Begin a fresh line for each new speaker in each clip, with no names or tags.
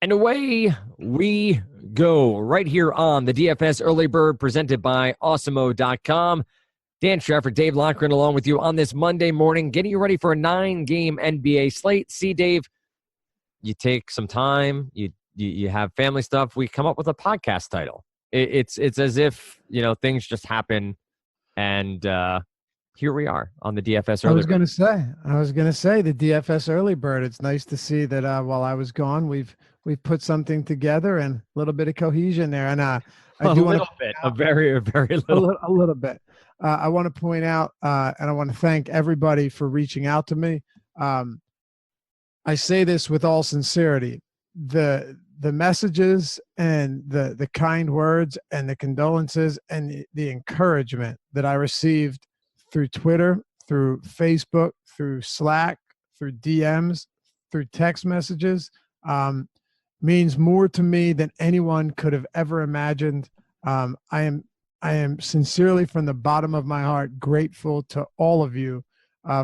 And away we go right here on the DFS Early Bird presented by Awesemo.com. Dan Trafford, Dave Lochran along with you on this Monday morning, getting you ready for a 9-game NBA slate. See, Dave, you take some time, you have family stuff. We come up with a podcast title. It's as if, things just happen, and here we are on the DFS Early Bird.
I was gonna say the DFS Early Bird. It's nice to see that while I was gone, we've put something together and a little bit of cohesion there. And I do want to
a very little,
a little bit. I want to point out, and I want to thank everybody for reaching out to me. I say this with all sincerity. The messages and the kind words and the condolences and the encouragement that I received through Twitter, through Facebook, through Slack, through DMs, through text messages, means more to me than anyone could have ever imagined. I am sincerely, from the bottom of my heart, grateful to all of you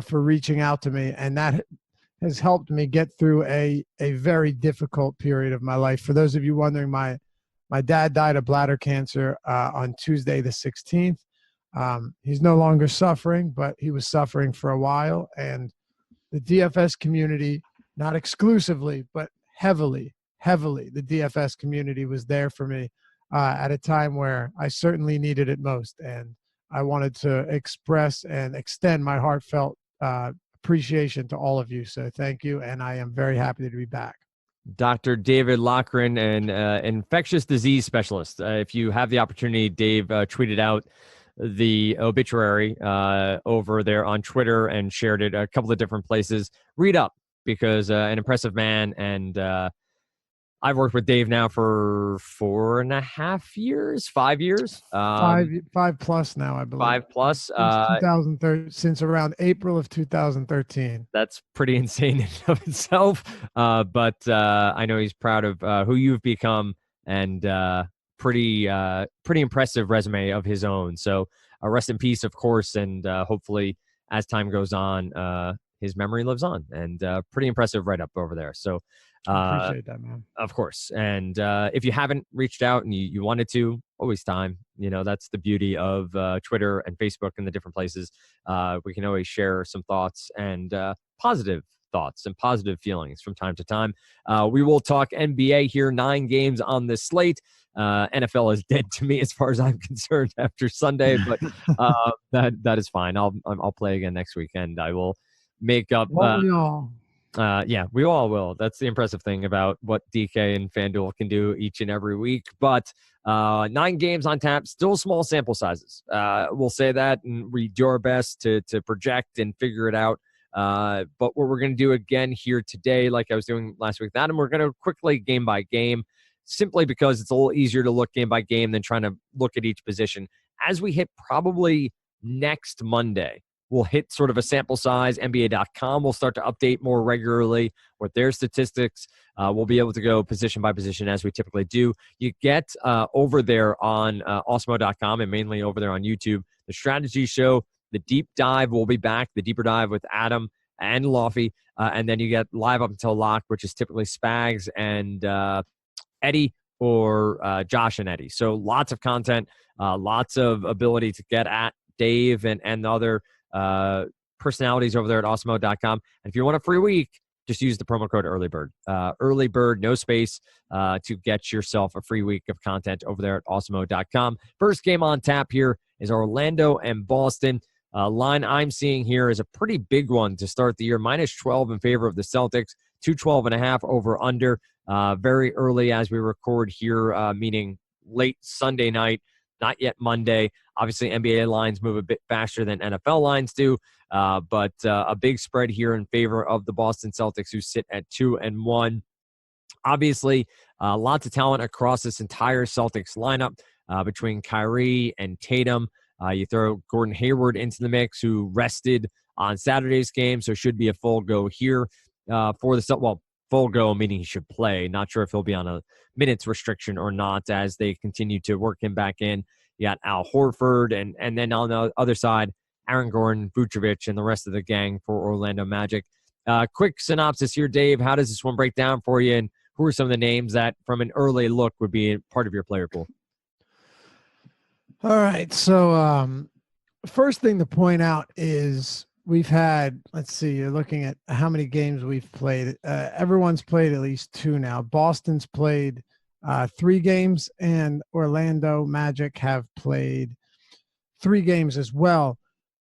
for reaching out to me, and that has helped me get through a very difficult period of my life. For those of you wondering, my dad died of bladder cancer on Tuesday the 16th. He's no longer suffering, but he was suffering for a while, and the DFS community, not exclusively, but heavily, the DFS community was there for me at a time where I certainly needed it most. And I wanted to express and extend my heartfelt appreciation to all of you. So thank you. And I am very happy to be back.
Dr. David Lochran, an infectious disease specialist. If you have the opportunity, Dave tweeted out the obituary over there on Twitter and shared it a couple of different places. Read up, because an impressive man. And I've worked with Dave now for 4.5 years, 5 years.
5+ now, I believe.
5+.
Since 2013, since around April of 2013.
That's pretty insane in and of itself. But I know he's proud of who you've become, and pretty impressive resume of his own. So rest in peace, of course, and hopefully as time goes on, his memory lives on, and pretty impressive write-up over there. So
I appreciate that, man.
Of course. And if you haven't reached out and you wanted to, always time. That's the beauty of Twitter and Facebook and the different places. We can always share some thoughts and positive thoughts and positive feelings from time to time. We will talk NBA here, 9 games on the slate. NFL is dead to me as far as I'm concerned after Sunday, but that is fine. I'll play again next weekend. I will make up. Yeah, we all will. That's the impressive thing about what DK and FanDuel can do each and every week. But 9 games on tap, still small sample sizes. We'll say that, and we do our best to project and figure it out. But what we're going to do again here today, like I was doing last week with Adam, we're going to quickly game by game, simply because it's a little easier to look game by game than trying to look at each position. As we hit probably next Monday, we'll hit sort of a sample size. NBA.com will start to update more regularly with their statistics. We'll be able to go position by position as we typically do. You get over there on Awesemo.com, and mainly over there on YouTube, the strategy show. The deep dive will be back, the deeper dive with Adam and Lofty. And then you get live up until lock, which is typically Spags and Eddie, or Josh and Eddie. So lots of content, lots of ability to get at Dave and the other personalities over there at Awesemo.com. And if you want a free week, just use the promo code EARLYBIRD. EARLYBIRD, no space, to get yourself a free week of content over there at Awesemo.com. First game on tap here is Orlando and Boston. Line I'm seeing here is a pretty big one to start the year. -12 in favor of the Celtics, 212.5 over under. Very early as we record here, meaning late Sunday night, not yet Monday. Obviously, NBA lines move a bit faster than NFL lines do, but a big spread here in favor of the Boston Celtics, who sit at 2-1. Obviously, lots of talent across this entire Celtics lineup between Kyrie and Tatum. You throw Gordon Hayward into the mix, who rested on Saturday's game, so should be a full go here for the Celtics. Well, full go, meaning he should play. Not sure if he'll be on a minutes restriction or not as they continue to work him back in. You got Al Horford, and then on the other side, Aaron Gordon, Vucevic, and the rest of the gang for Orlando Magic. Quick synopsis here, Dave. How does this one break down for you, and who are some of the names that from an early look would be part of your player pool?
All right. So first thing to point out is we've had, let's see, you're looking at how many games we've played. Everyone's played at least 2 now. Boston's played 3 games, and Orlando Magic have played 3 games as well.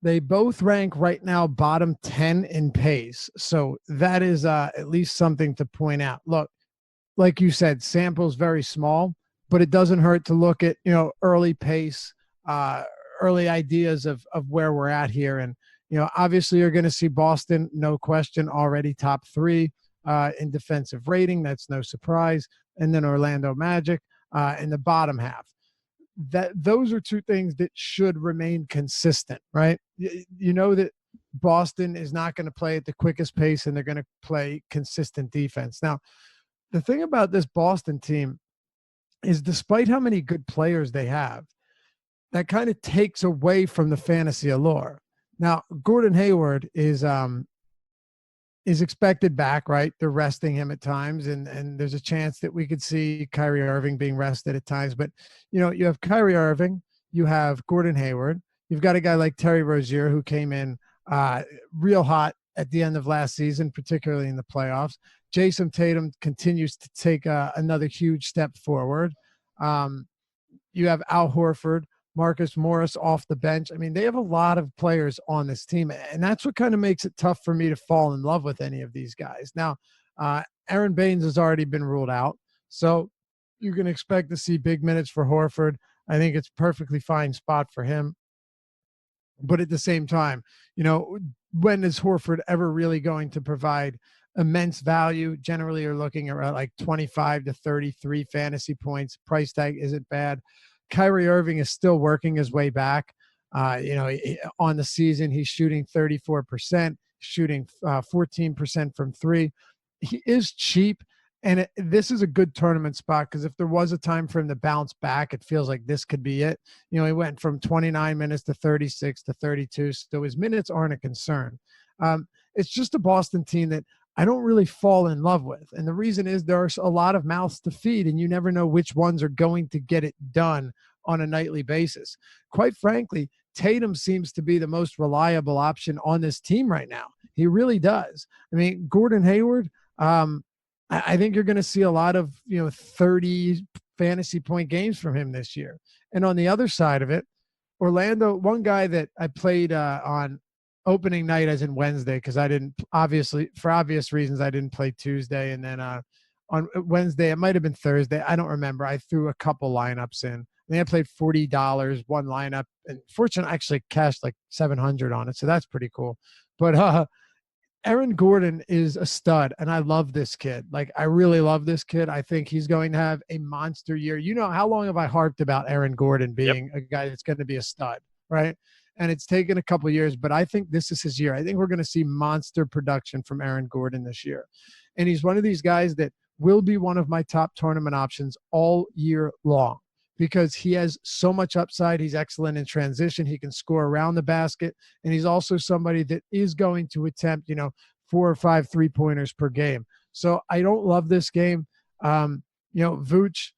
They both rank right now bottom 10 in pace. So that is at least something to point out. Look, like you said, sample's very small, but it doesn't hurt to look at, early pace, early ideas of where we're at here. And, obviously you're going to see Boston, no question, already top 3 in defensive rating. That's no surprise. And then Orlando Magic in the bottom half. Those are 2 things that should remain consistent, right? You know that Boston is not going to play at the quickest pace, and they're going to play consistent defense. Now, the thing about this Boston team is despite how many good players they have, that kind of takes away from the fantasy allure. Now, Gordon Hayward is expected back, right? They're resting him at times, and there's a chance that we could see Kyrie Irving being rested at times. But, you have Kyrie Irving, you have Gordon Hayward, you've got a guy like Terry Rozier who came in real hot at the end of last season, particularly in the playoffs. Jason Tatum continues to take another huge step forward. You have Al Horford, Marcus Morris off the bench. I mean, they have a lot of players on this team, and that's what kind of makes it tough for me to fall in love with any of these guys. Now, Aaron Baines has already been ruled out, so you can expect to see big minutes for Horford. I think it's a perfectly fine spot for him. But at the same time, when is Horford ever really going to provide immense value? Generally, you're looking around like 25 to 33 fantasy points. Price tag isn't bad. Kyrie Irving is still working his way back. On the season, he's shooting 34%, shooting 14% from 3. He is cheap, and this is a good tournament spot because if there was a time for him to bounce back, it feels like this could be it. He went from 29 minutes to 36 to 32, so his minutes aren't a concern. It's just a Boston team that I don't really fall in love with. And the reason is there's a lot of mouths to feed, and you never know which ones are going to get it done on a nightly basis. Quite frankly, Tatum seems to be the most reliable option on this team right now. He really does. I mean, Gordon Hayward, I think you're going to see a lot of, 30 fantasy point games from him this year. And on the other side of it, Orlando, one guy that I played on opening night as in Wednesday, because I didn't, obviously, for obvious reasons, I didn't play Tuesday. And then on Wednesday, it might have been Thursday. I don't remember. I threw a couple lineups in. I think I played $40, one lineup. And fortunately, I actually cashed like $700 on it. So that's pretty cool. But Aaron Gordon is a stud, and I love this kid. Like, I really love this kid. I think he's going to have a monster year. How long have I harped about Aaron Gordon being a guy that's going to be a stud, right? And it's taken a couple of years, but I think this is his year. I think we're going to see monster production from Aaron Gordon this year. And he's one of these guys that will be one of my top tournament options all year long because he has so much upside. He's excellent in transition. He can score around the basket. And he's also somebody that is going to attempt, 4 or 5 3-pointers per game. So I don't love this game. Vooch,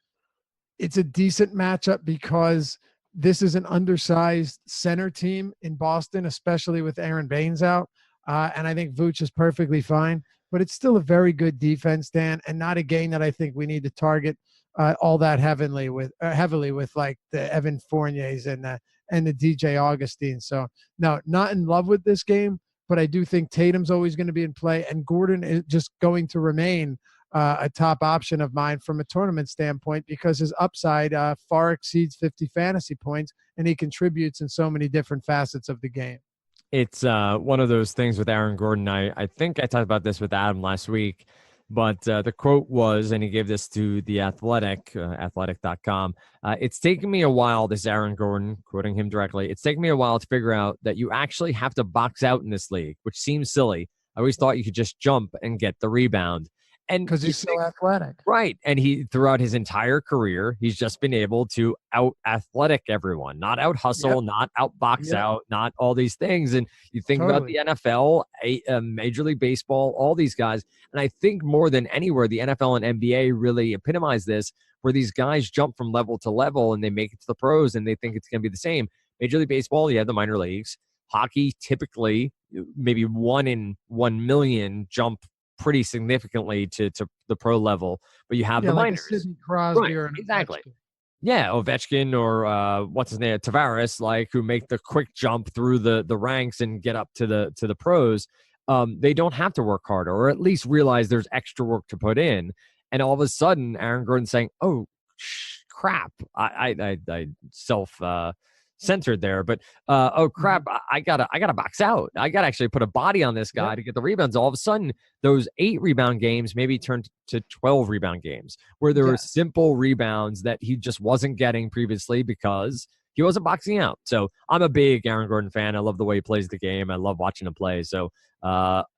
it's a decent matchup because this is an undersized center team in Boston, especially with Aaron Baines out. And I think Vooch is perfectly fine, but it's still a very good defense, Dan, and not a game that I think we need to target all that heavily with like the Evan Fourniers and the DJ Augustine. So no, not in love with this game, but I do think Tatum's always going to be in play, and Gordon is just going to remain a top option of mine from a tournament standpoint because his upside far exceeds 50 fantasy points, and he contributes in so many different facets of the game.
It's one of those things with Aaron Gordon. I think I talked about this with Adam last week, but the quote was, and he gave this to The Athletic, athletic.com, it's taken me a while, this Aaron Gordon, quoting him directly, it's taken me a while to figure out that you actually have to box out in this league, which seems silly. I always thought you could just jump and get the rebound. And
because he's so athletic.
right. And he, throughout his entire career, he's just been able to out athletic everyone, not out hustle,
Yep.
not out box
Yep.
out, not all these things. And you think about
Totally.
the NFL, Major League Baseball, all these guys. And I think more than anywhere, the NFL and NBA really epitomize this, where these guys jump from level to level and they make it to the pros and they think it's going to be the same. Major League Baseball, you have the minor leagues. Hockey, typically, maybe 1 in 1 million jump pretty significantly to the pro level, but you have the
like
minors.
Sidney Crosby
Right,
or an
exactly.
Ovechkin.
Yeah, Ovechkin or what's his name, Tavares, like, who make the quick jump through the ranks and get up to the pros. They don't have to work harder, or at least realize there's extra work to put in. And all of a sudden, Aaron Gordon's saying, "Oh, crap! I self censored there, but oh crap! I gotta box out. I gotta actually put a body on this guy to get the rebounds." All of a sudden, those 8 rebound games maybe turned to 12 rebound games, where there were simple rebounds that he just wasn't getting previously because he wasn't boxing out. So I'm a big Aaron Gordon fan. I love the way he plays the game. I love watching him play. So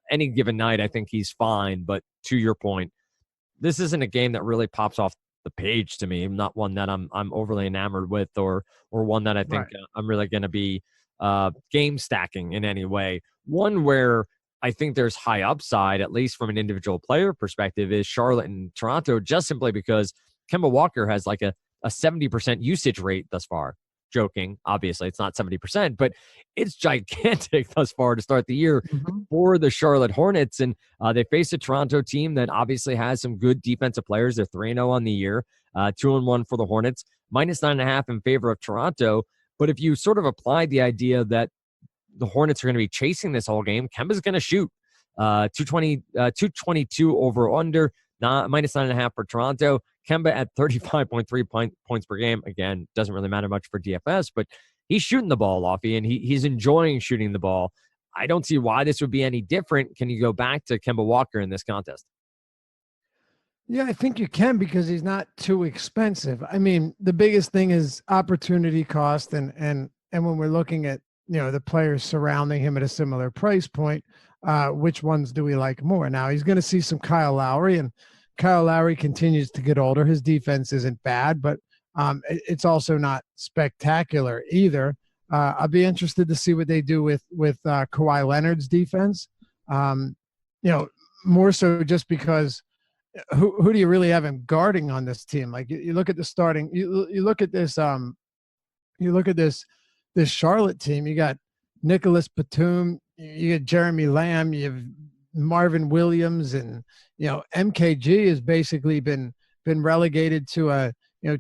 any given night, I think he's fine. But to your point, this isn't a game that really pops off the page to me. Not one that I'm overly enamored with, or one that I think I'm really going to be game stacking in any way. One where I think there's high upside, at least from an individual player perspective, is Charlotte and Toronto, just simply because Kemba Walker has like a 70% usage rate thus far. Joking, obviously, it's not 70%, but it's gigantic thus far to start the year for the Charlotte Hornets. And they face a Toronto team that obviously has some good defensive players. They're 3-0 on the year, 2-1 for the Hornets, -9.5 in favor of Toronto. But if you sort of apply the idea that the Hornets are going to be chasing this whole game, Kemba's going to shoot 222 over under, -9.5 for Toronto. Kemba at 35.3 points per game. Again, doesn't really matter much for DFS, but he's shooting the ball, Lofty, and he's enjoying shooting the ball. I don't see why this would be any different. Can you go back to Kemba Walker in this contest?
Yeah, I think you can, because he's not too expensive. I mean, the biggest thing is opportunity cost, and when we're looking at, the players surrounding him at a similar price point, which ones do we like more? Now, he's going to see some Kyle Lowry, and Kyle Lowry continues to get older. His defense isn't bad, but it's also not spectacular either. I'll be interested to see what they do with Kawhi Leonard's defense. More so just because who do you really have him guarding on this team? Like, you look at the starting, you look at this Charlotte team. You got Nicholas Batum, you got Jeremy Lamb, you have Marvin Williams, and MKG has basically been relegated to a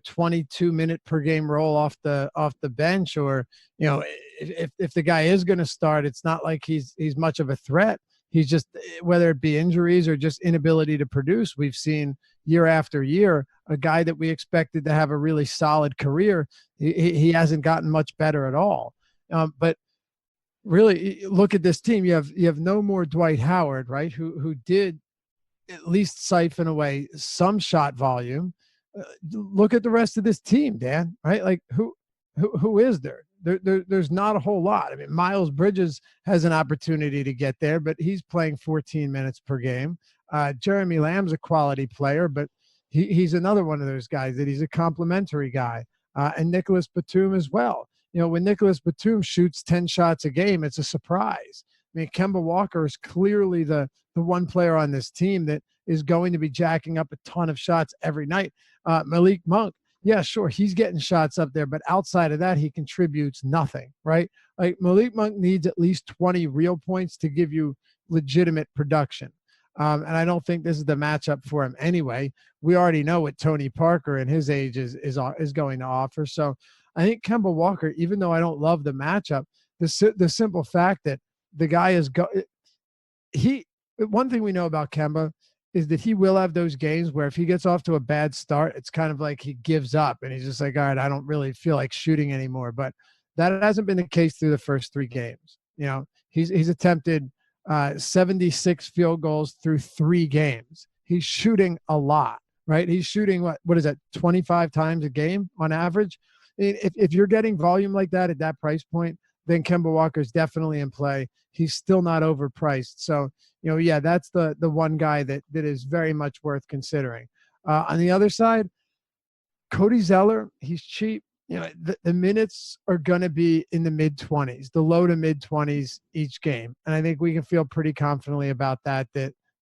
22 minute per game role off the bench, or if the guy is going to start, it's not like he's much of a threat. He's just, whether it be injuries or just inability to produce, we've seen year after year a guy that we expected to have a really solid career, he hasn't gotten much better at all. But really, look at this team. You have no more Dwight Howard, right? Who did at least siphon away some shot volume. Look at the rest of this team, Dan. Right? Like, who is there? There's not a whole lot. I mean, Miles Bridges has an opportunity to get there, but he's playing 14 minutes per game. Jeremy Lamb's a quality player, but he's another one of those guys that he's a complimentary guy. And Nicholas Batum as well. When Nicholas Batum shoots 10 shots a game, it's a surprise. I mean, Kemba Walker is clearly the one player on this team that is going to be jacking up a ton of shots every night. Malik Monk, yeah, sure, he's getting shots up there, but outside of that, he contributes nothing, right? Like, Malik Monk needs at least 20 real points to give you legitimate production. And I don't think this is the matchup for him anyway. We already know what Tony Parker and his age is going to offer. So I think Kemba Walker, even though I don't love the matchup, the simple fact that the guy is one thing we know about Kemba is that he will have those games where if he gets off to a bad start, it's kind of like he gives up and he's just like, all right, I don't really feel like shooting anymore. But that hasn't been the case through the first 3 games. He's attempted 76 field goals through 3 games. He's shooting a lot, right? He's shooting what is that, 25 times a game on average? If you're getting volume like that at that price point, then Kemba Walker's definitely in play. He's still not overpriced. So, yeah, that's the one guy that is very much worth considering. On the other side, Cody Zeller, he's cheap. The minutes are going to be in the mid-20s, the low to mid-20s each game. And I think we can feel pretty confidently about that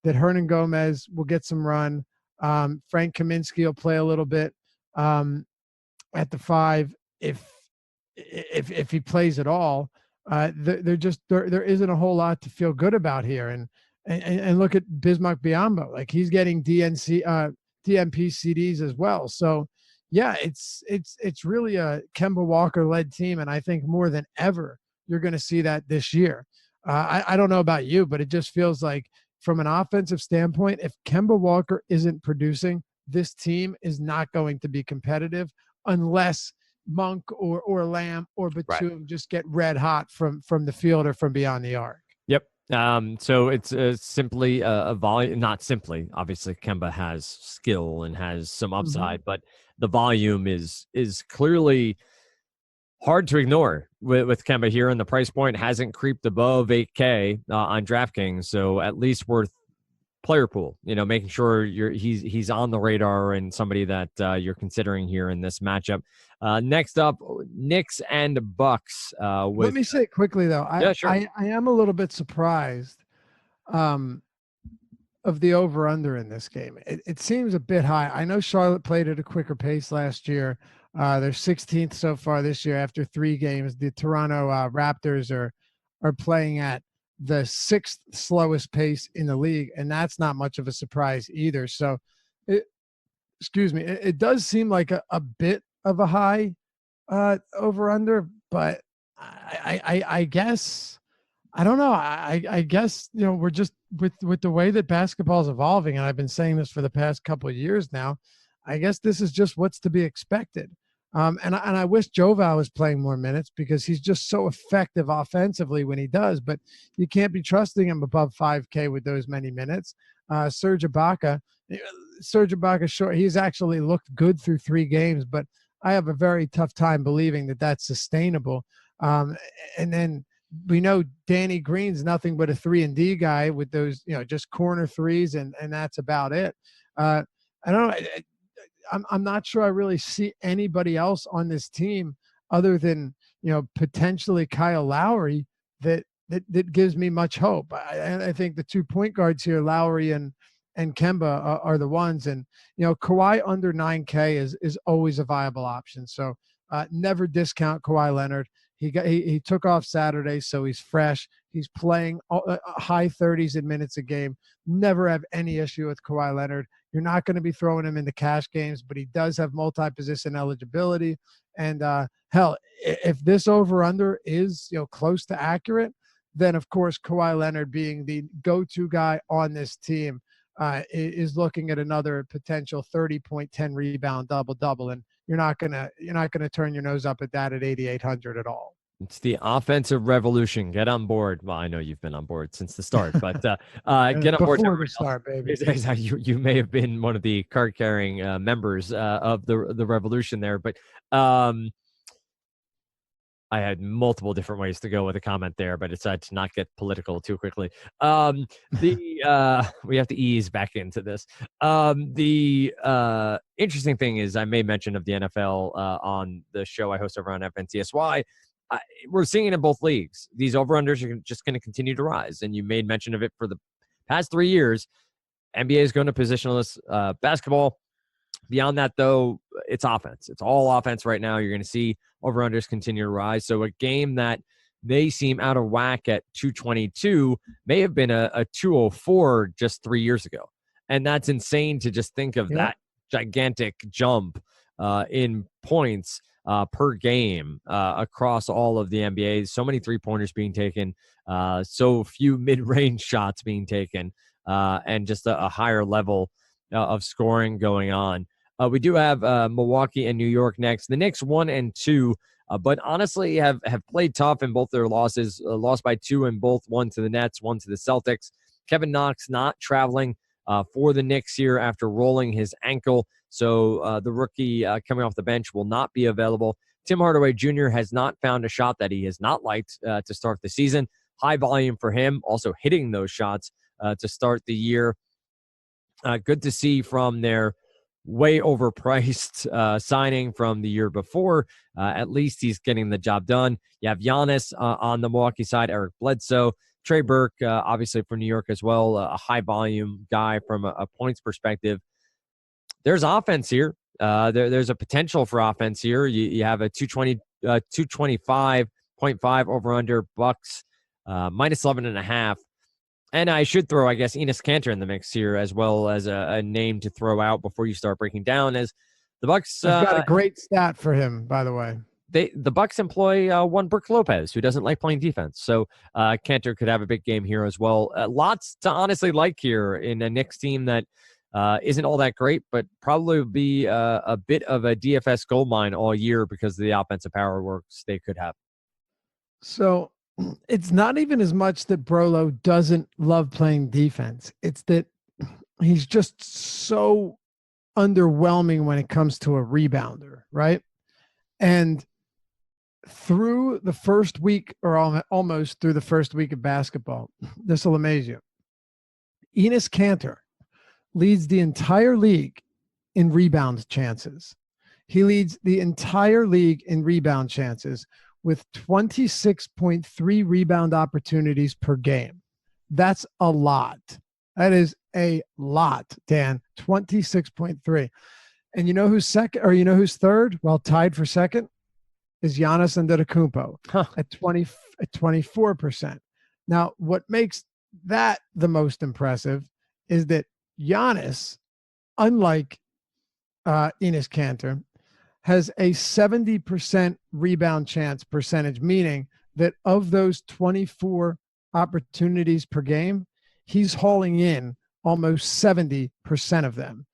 Hernan Gomez will get some run. Frank Kaminsky will play a little bit at the 5 if he plays at all. There isn't a whole lot to feel good about here. And look at Bismack Biyombo. Like, he's getting DMP CDs as well. So, yeah, it's really a Kemba Walker-led team, and I think more than ever you're going to see that this year. I don't know about you, but it just feels like from an offensive standpoint, if Kemba Walker isn't producing, this team is not going to be competitive unless Monk or Lamb or Batum just get red hot from the field or from beyond the arc.
Yep. So it's simply a volume, not simply. Obviously, Kemba has skill and has some upside, but the volume is clearly hard to ignore with Kemba here, and the price point hasn't creeped above $8K on DraftKings. So at least worth player pool, making sure he's on the radar and somebody that you're considering here in this matchup. Next up, Knicks and Bucks.
Let me say quickly though, I am a little bit surprised of the over-under in this game. It seems a bit high. I know Charlotte played at a quicker pace last year. They're 16th so far this year after 3 games. The Toronto Raptors are playing at the 6th slowest pace in the league, and that's not much of a surprise either. So, it does seem like a bit of a high over-under, but I guess I don't know. I guess we're just with the way that basketball is evolving, and I've been saying this for the past couple of years now. I guess this is just what's to be expected. And I wish Joval was playing more minutes because he's just so effective offensively when he does, but you can't be trusting him above 5K with those many minutes. Serge Ibaka, sure, he's actually looked good through 3 games, but I have a very tough time believing that that's sustainable. And then we know Danny Green's nothing but a 3-and-D guy with those, just corner threes, and that's about it. I don't know. I'm not sure I really see anybody else on this team other than, potentially Kyle Lowry that gives me much hope. I think the 2 point guards here, Lowry and Kemba are the ones, and, Kawhi under 9K is always a viable option. So never discount Kawhi Leonard. He took off Saturday, so he's fresh. He's playing high 30s in minutes a game. Never have any issue with Kawhi Leonard. You're not going to be throwing him into cash games, but he does have multi-position eligibility. And hell, if this over-under is close to accurate, then of course Kawhi Leonard, being the go-to guy on this team, is looking at another potential 30.10 rebound double-double, and you're not gonna turn your nose up at that at 8,800 at all.
It's the offensive revolution. Get on board. Well, I know you've been on board since the start, but get on board.
Before the start, baby.
You may have been one of the card-carrying members of the revolution there, but I had multiple different ways to go with a comment there, but decided to not get political too quickly. We have to ease back into this. The interesting thing is, I made mention of the NFL on the show I host over on FNCSY. We're seeing it in both leagues. These over-unders are just going to continue to rise, and you made mention of it for the past 3 years. NBA is going to positionless basketball. Beyond that, though, it's offense. It's all offense right now. You're going to see over-unders continue to rise. So a game that may seem out of whack at 222 may have been a 204 just 3 years ago. And that's insane to just think of that gigantic jump in points per game across all of the NBA. So many three-pointers being taken, so few mid-range shots being taken, and just a higher level of scoring going on. We do have Milwaukee and New York next. The Knicks 1 and 2, but honestly have played tough in both their losses. Lost by 2 in both, 1 to the Nets, 1 to the Celtics. Kevin Knox not traveling for the Knicks here after rolling his ankle. So the rookie coming off the bench will not be available. Tim Hardaway Jr. has not found a shot that he has not liked to start the season. High volume for him, also hitting those shots to start the year. Good to see from their way overpriced signing from the year before. At least he's getting the job done. You have Giannis on the Milwaukee side, Eric Bledsoe, Trey Burke, obviously from New York as well, a high volume guy from a points perspective. There's offense here. There's a potential for offense here. You have a 225.5 over under Bucks, minus 11.5. And I should throw, I guess, Enes Kanter in the mix here as well as a name to throw out before you start breaking down. As the Bucks,
I've got a great stat for him, by the way.
The Bucks employ one Brook Lopez, who doesn't like playing defense. So Kanter could have a big game here as well. Lots to honestly like here in a Knicks team that isn't all that great, but probably would be a bit of a DFS goldmine all year because of the offensive power works they could have.
So it's not even as much that Brolo doesn't love playing defense. It's that he's just so underwhelming when it comes to a rebounder, right? And through the first week, or almost through the first week of basketball, this will amaze you. Enes Kanter leads the entire league in rebound chances. He leads the entire league in rebound chances with 26.3 rebound opportunities per game. That's a lot. That is a lot, Dan. 26.3. And you know who's second, or you know who's third? Well, tied for second is Giannis Antetokounmpo at 24%. Now, what makes that the most impressive is that Giannis, unlike Enes Kanter, has a 70% rebound chance percentage, meaning that of those 24 opportunities per game, he's hauling in almost 70% of them.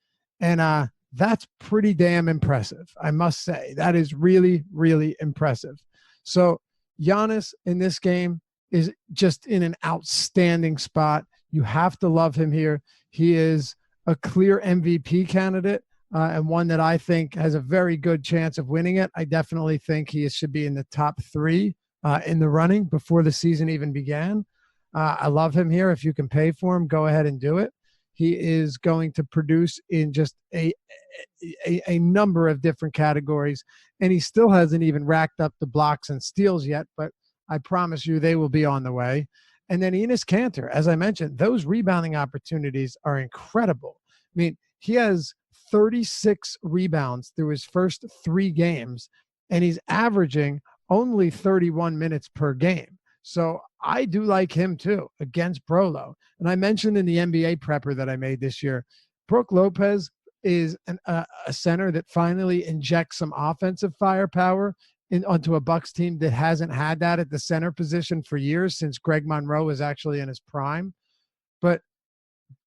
And that's pretty damn impressive, I must say. That is really, really impressive. So Giannis in this game is just in an outstanding spot. You have to love him here. He is a clear MVP candidate. And one that I think has a very good chance of winning it. I definitely think he should be in the top 3 in the running before the season even began. I love him here. If you can pay for him, go ahead and do it. He is going to produce in just a number of different categories, and he still hasn't even racked up the blocks and steals yet, but I promise you they will be on the way. And then Enes Kanter, as I mentioned, those rebounding opportunities are incredible. I mean, he has 36 rebounds through his first 3 games, and he's averaging only 31 minutes per game. So I do like him too against Brolo. And I mentioned in the NBA prepper that I made this year, Brook Lopez is a center that finally injects some offensive firepower onto a Bucks team that hasn't had that at the center position for years, since Greg Monroe was actually in his prime. But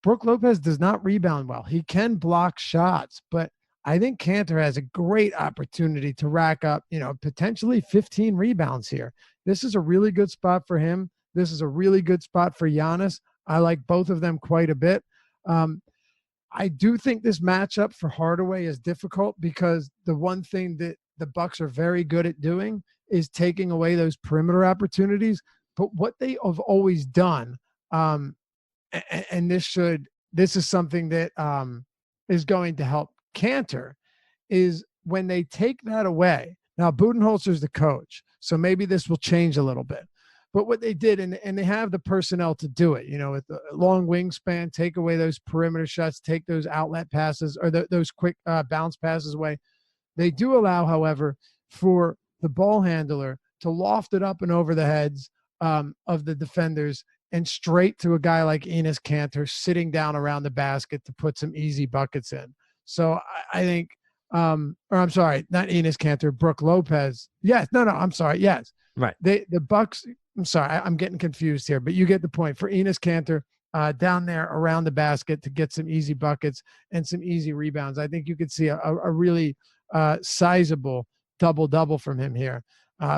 Brook Lopez does not rebound well. He can block shots, but I think Kanter has a great opportunity to rack up, potentially 15 rebounds here. This is a really good spot for him. This is a really good spot for Giannis. I like both of them quite a bit. I do think this matchup for Hardaway is difficult because the one thing that the Bucks are very good at doing is taking away those perimeter opportunities. But what they have always done, and this is something that is going to help Kanter, is when they take that away. Now, Budenholzer's the coach, so maybe this will change a little bit. But what they did, and they have the personnel to do it, with the long wingspan, take away those perimeter shots, take those outlet passes or those quick bounce passes away. They do allow, however, for the ball handler to loft it up and over the heads of the defenders and straight to a guy like Enes Kanter sitting down around the basket to put some easy buckets in. So I think, or I'm sorry, not Enes Kanter, Brook Lopez. Yes, no, I'm sorry. Yes,
right.
The Bucks. I'm sorry, I'm getting confused here, but you get the point. For Enes Kanter, down there around the basket to get some easy buckets and some easy rebounds, I think you could see a really sizable double-double from him here.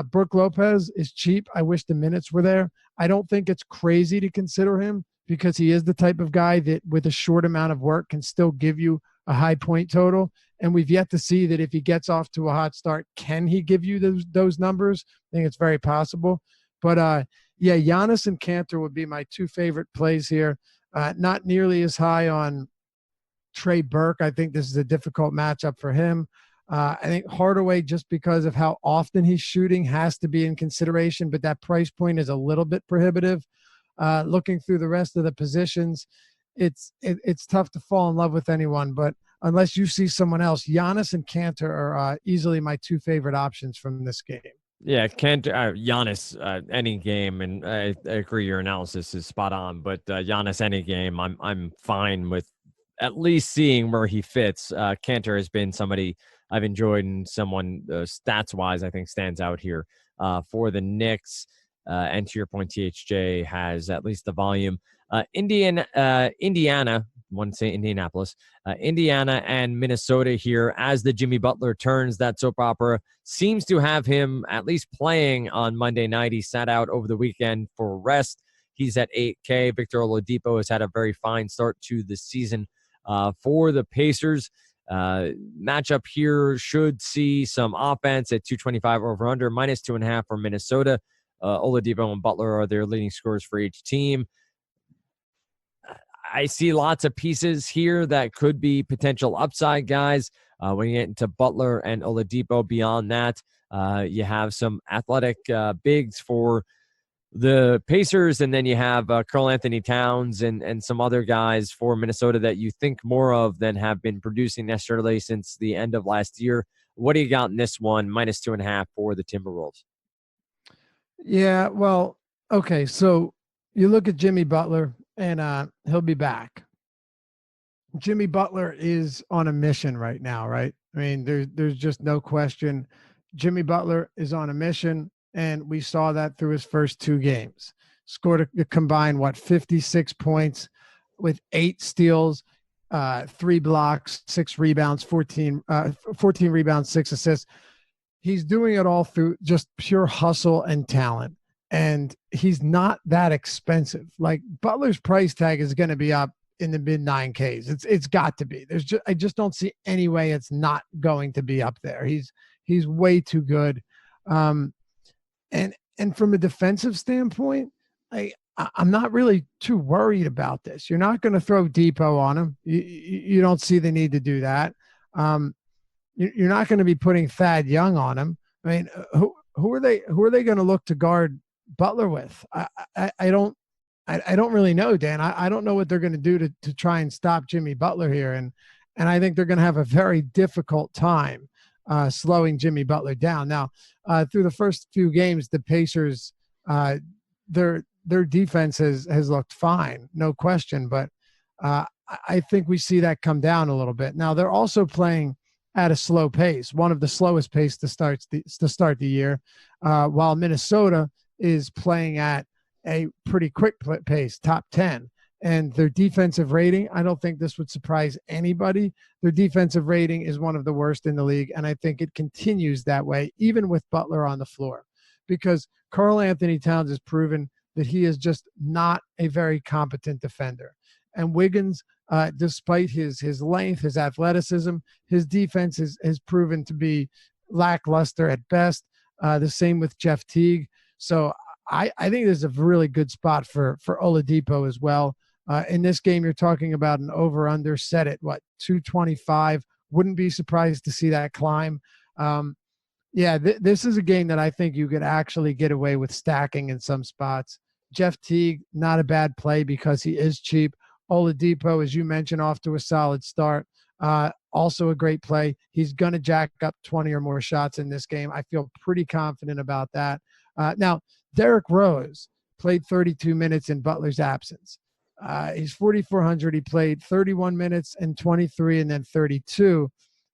Brook Lopez is cheap. I wish the minutes were there. I don't think it's crazy to consider him because he is the type of guy that with a short amount of work can still give you a high point total. And we've yet to see that if he gets off to a hot start, can he give you those numbers? I think it's very possible. But yeah, Giannis and Cantor would be my two favorite plays here. Not nearly as high on Trey Burke. I think this is a difficult matchup for him. I think Hardaway, just because of how often he's shooting, has to be in consideration, but that price point is a little bit prohibitive. Looking through the rest of the positions, it's tough to fall in love with anyone, but unless you see someone else, Giannis and Cantor are easily my two favorite options from this game.
Yeah, Giannis, any game, and I agree your analysis is spot on. But Giannis, any game, I'm fine with at least seeing where he fits. Cantor has been somebody I've enjoyed, and someone stats wise I think stands out here for the Knicks. And to your point, THJ has at least the volume. Indiana, want to say Indianapolis, Indiana and Minnesota here as the Jimmy Butler turns. That soap opera seems to have him at least playing on Monday night. He sat out over the weekend for rest. He's at 8K. Victor Oladipo has had a very fine start to the season for the Pacers. Matchup here should see some offense at 225 over under, minus 2.5 for Minnesota. Oladipo and Butler are their leading scorers for each team. I see lots of pieces here that could be potential upside guys. When you get into Butler and Oladipo, beyond that, you have some athletic bigs for the Pacers, and then you have Karl Anthony Towns and some other guys for Minnesota that you think more of than have been producing necessarily since the end of last year. What do you got in this one? Minus 2.5 for the Timberwolves.
Yeah, well, okay, so you look at Jimmy Butler, and he'll be back. Jimmy Butler is on a mission right now, right? I mean, there's just no question. Jimmy Butler is on a mission, and we saw that through his first two games. Scored a combined, 56 points with 8 steals, 3 blocks, 6 rebounds, 14 rebounds, 6 assists. He's doing it all through just pure hustle and talent. And he's not that expensive. Like, Butler's price tag is going to be up in the mid 9Ks. It's got to be. I just don't see any way it's not going to be up there. He's way too good. And from a defensive standpoint, I'm not really too worried about this. You're not going to throw Depot on him. You don't see the need to do that. You're not going to be putting Thad Young on him. I mean, who are they going to look to guard Butler with? I don't really know, Dan. I don't know what they're going to do to try and stop Jimmy Butler here, and I think they're going to have a very difficult time slowing Jimmy Butler down. Now, through the first few games, the Pacers, their defense has looked fine, no question, but I think we see that come down a little bit. Now, they're also playing at a slow pace, one of the slowest pace to start the year, while Minnesota is playing at a pretty quick pace, top 10. And their defensive rating, I don't think this would surprise anybody. Their defensive rating is one of the worst in the league, and I think it continues that way, even with Butler on the floor, because Karl Anthony Towns has proven that he is just not a very competent defender. And Wiggins, despite his length, his athleticism, his defense has proven to be lackluster at best. The same with Jeff Teague. So I think there's a really good spot for Oladipo as well. In this game, you're talking about an over-under set at 225. Wouldn't be surprised to see that climb. This is a game that I think you could actually get away with stacking in some spots. Jeff Teague, not a bad play because he is cheap. Oladipo, as you mentioned, off to a solid start. Also a great play. He's going to jack up 20 or more shots in this game. I feel pretty confident about that. Now, Derrick Rose played 32 minutes in Butler's absence. He's 4,400. He played 31 minutes and 23 and then 32.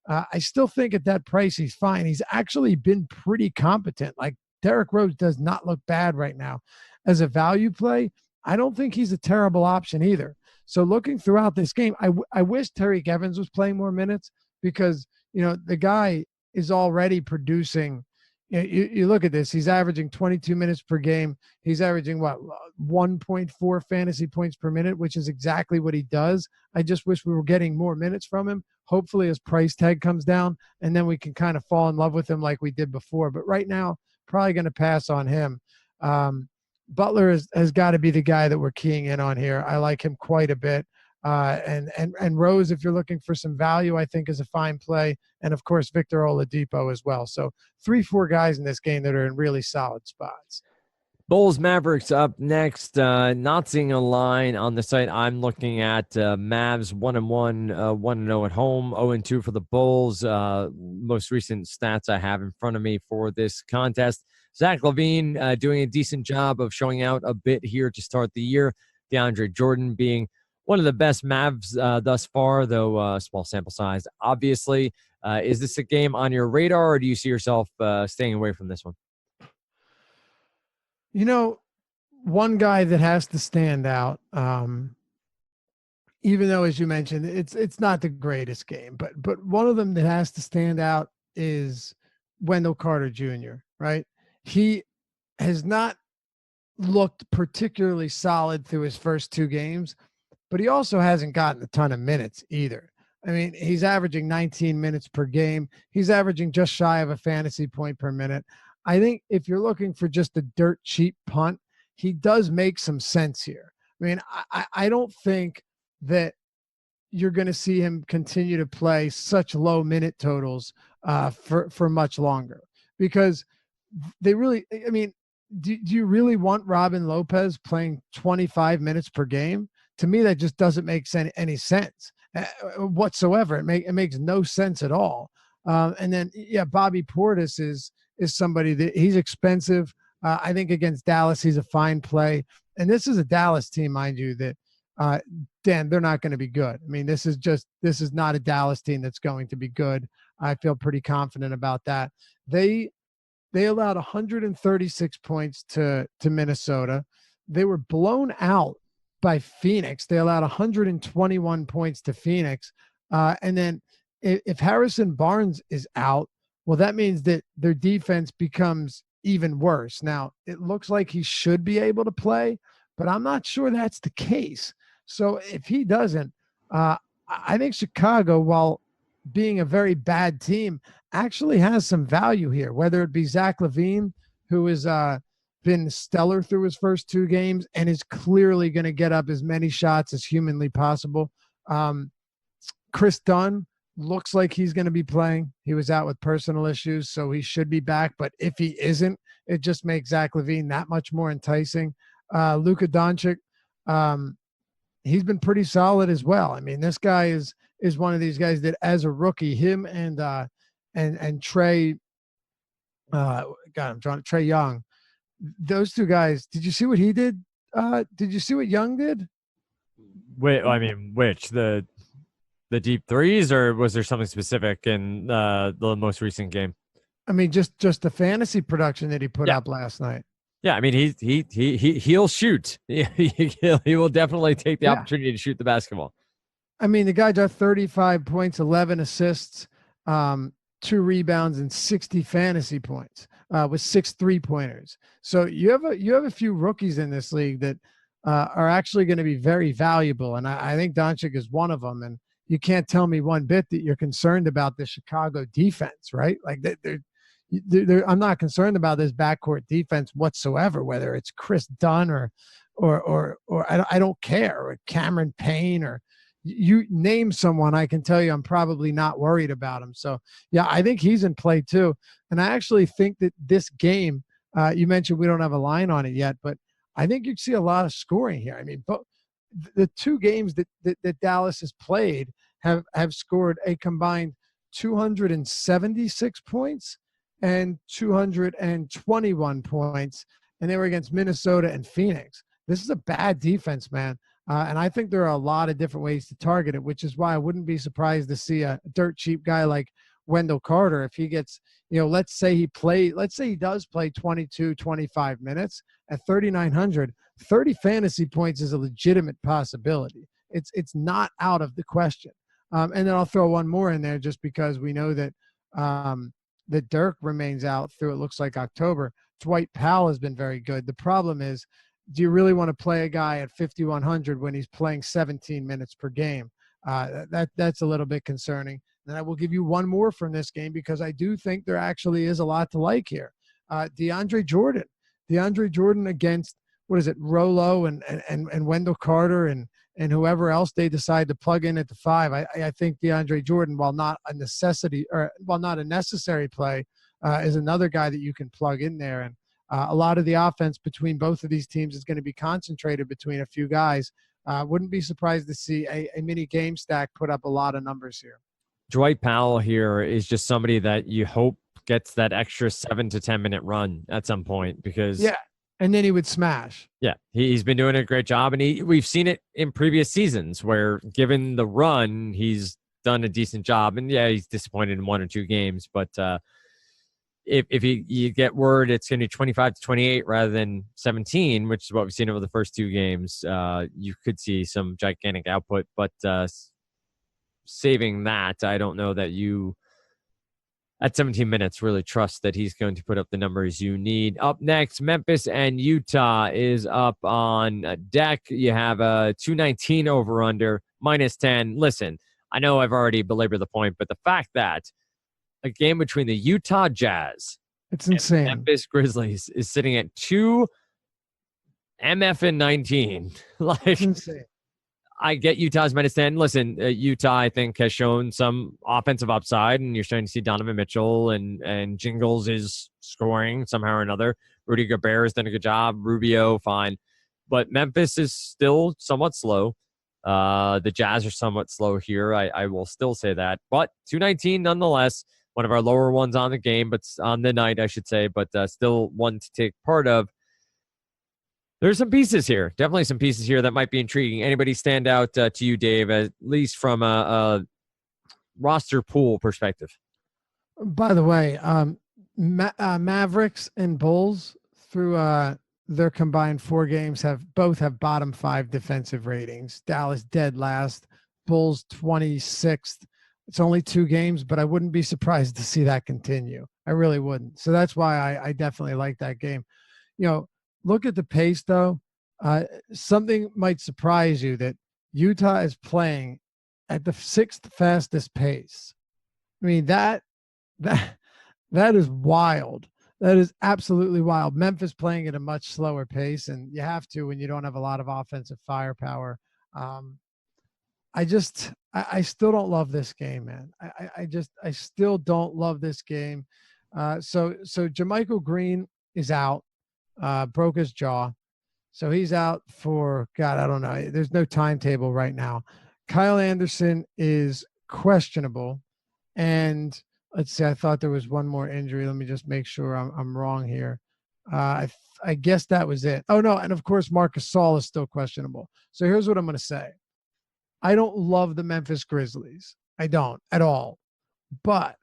I still think at that price he's fine. He's actually been pretty competent. Like, Derrick Rose does not look bad right now. As a value play, I don't think he's a terrible option either. So looking throughout this game, I wish Tariq Evans was playing more minutes because, the guy is already producing. You look at this, he's averaging 22 minutes per game. He's averaging 1.4 fantasy points per minute, which is exactly what he does. I just wish we were getting more minutes from him. Hopefully his price tag comes down, and then we can kind of fall in love with him like we did before. But right now, probably going to pass on him. Butler has got to be the guy that we're keying in on here. I like him quite a bit. And Rose, if you're looking for some value, I think is a fine play. And of course, Victor Oladipo as well. So 3-4 guys in this game that are in really solid spots.
Bulls Mavericks up next. Not seeing a line on the site. I'm looking at Mavs 1-1, 1-0 at home, 0-2 for the Bulls. Most recent stats I have in front of me for this contest. Zach LaVine doing a decent job of showing out a bit here to start the year. DeAndre Jordan being one of the best Mavs thus far, though small sample size, obviously. Is this a game on your radar, or do you see yourself staying away from this one?
You know, one guy that has to stand out, even though, as you mentioned, it's not the greatest game, but one of them that has to stand out is Wendell Carter Jr., right? He has not looked particularly solid through his first 2 games, but he also hasn't gotten a ton of minutes either. I mean, he's averaging 19 minutes per game. He's averaging just shy of a fantasy point per minute. I think if you're looking for just a dirt cheap punt, he does make some sense here. I mean, I don't think that you're going to see him continue to play such low minute totals for much longer, because they really, I mean, do you really want Robin Lopez playing 25 minutes per game? To me, that just doesn't make any sense whatsoever. It makes no sense at all. And then, yeah, Bobby Portis is somebody that he's expensive. I think against Dallas, he's a fine play. And this is a Dallas team, mind you, that Dan, they're not going to be good. I mean, this is not a Dallas team that's going to be good. I feel pretty confident about that. They allowed 136 points to Minnesota. They were blown out by Phoenix. They allowed 121 points to Phoenix. And then if Harrison Barnes is out, well, that means that their defense becomes even worse. Now, it looks like he should be able to play, but I'm not sure that's the case. So if he doesn't, I think Chicago, while being a very bad team, actually has some value here, whether it be Zach LaVine, who has been stellar through his first 2 games and is clearly going to get up as many shots as humanly possible. Chris Dunn looks like he's going to be playing. He was out with personal issues, so he should be back. But if he isn't, it just makes Zach LaVine that much more enticing. Luka Doncic, he's been pretty solid as well. I mean, this guy is one of these guys that, as a rookie, him and Trey, Trey Young, those 2 guys. Did you see what he did? Did you see what Young did?
Wait, I mean, which the deep threes, or was there something specific in the most recent game?
I mean, just the fantasy production that he put up last night.
Yeah, I mean, he'll shoot. He will definitely take the opportunity to shoot the basketball.
I mean, the guy got 35 points, 11 assists, 2 rebounds, and 60 fantasy points with 6 3-pointers. So you have a few rookies in this league that are actually going to be very valuable, and I think Doncic is one of them. And you can't tell me one bit that you're concerned about the Chicago defense, right? Like I'm not concerned about this backcourt defense whatsoever, whether it's Chris Dunn or I don't care, or Cameron Payne, or you name someone. I can tell you I'm probably not worried about him. So yeah, I think he's in play too. And I actually think that this game, you mentioned we don't have a line on it yet, but I think you'd see a lot of scoring here. I mean, the 2 games that Dallas has played have scored a combined 276 points and 221 points, and they were against Minnesota and Phoenix. This is a bad defense, man. And I think there are a lot of different ways to target it, which is why I wouldn't be surprised to see a dirt cheap guy like Wendell Carter, if he gets, let's say he does play 22, 25 minutes at 3,900, 30 fantasy points is a legitimate possibility. It's not out of the question. And then I'll throw one more in there just because we know that that Dirk remains out through, it looks like, October. Dwight Powell has been very good. The problem is, do you really want to play a guy at 5,100 when he's playing 17 minutes per game? That's a little bit concerning. And I will give you one more from this game because I do think there actually is a lot to like here. DeAndre Jordan against, what is it, Rolo and Wendell Carter and whoever else they decide to plug in at the 5. I think DeAndre Jordan, while not a necessity or while not a necessary play, is another guy that you can plug in there. And a lot of the offense between both of these teams is going to be concentrated between a few guys. Wouldn't be surprised to see a mini game stack put up a lot of numbers here.
Dwight Powell here is just somebody that you hope gets that extra 7 to 10 minute run at some point because
and then he would smash.
Yeah, he's been doing a great job, and we've seen it in previous seasons where, given the run, he's done a decent job. And yeah, he's disappointed in 1 or 2 games, but if you get word it's going to be 25 to 28 rather than 17, which is what we've seen over the first 2 games, you could see some gigantic output. But saving that, I don't know that you, at 17 minutes, really trust that he's going to put up the numbers you need. Up next, Memphis and Utah is up on deck. You have a 219 over-under, -10. Listen, I know I've already belabored the point, but the fact that a game between the Utah Jazz
it's insane.
and Memphis Grizzlies is sitting at 2 MF and 19.
It's insane.
I get Utah's -10. Listen, Utah, I think, has shown some offensive upside, and you're starting to see Donovan Mitchell and Jingles is scoring somehow or another. Rudy Gobert has done a good job. Rubio, fine. But Memphis is still somewhat slow. The Jazz are somewhat slow here. I will still say that. But 219 nonetheless, one of our lower ones on the game, but on the night, I should say, but still one to take part of. There's some pieces here, definitely some pieces here that might be intriguing. Anybody stand out to you, Dave, at least from a roster pool perspective?
By the way, Mavericks and Bulls through their combined 4 games both have bottom 5 defensive ratings. Dallas dead last, Bulls 26th. It's only 2 games, but I wouldn't be surprised to see that continue. I really wouldn't. So that's why I definitely like that game. Look at the pace, though. Something might surprise you that Utah is playing at the 6th fastest pace. I mean, that is wild. That is absolutely wild. Memphis playing at a much slower pace, and you have to when you don't have a lot of offensive firepower. I still don't love this game, man. I still don't love this game. So JaMychal Green is out. Broke his jaw. So he's out for, God, I don't know. There's no timetable right now. Kyle Anderson is questionable. And let's see, I thought there was one more injury. Let me just make sure I'm wrong here. I guess that was it. Oh, no. And of course, Marcus Gasol is still questionable. So here's what I'm going to say. I don't love the Memphis Grizzlies. I don't at all. But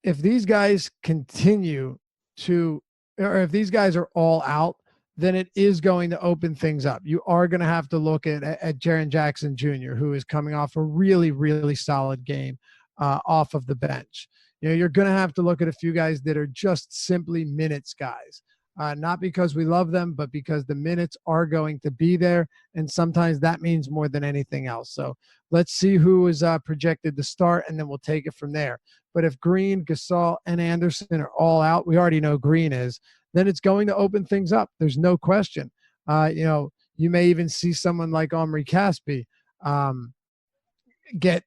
if these guys continue to, or if these guys are all out, then it is going to open things up. You are going to have to look at Jaren Jackson Jr., who is coming off a really, really solid game off of the bench. You're going to have to look at a few guys that are just simply minutes guys, not because we love them, but because the minutes are going to be there. And sometimes that means more than anything else. So let's see who is projected to start, and then we'll take it from there. But if Green, Gasol, and Anderson are all out, we already know Green is, then it's going to open things up. There's no question. You may even see someone like Omri Caspi get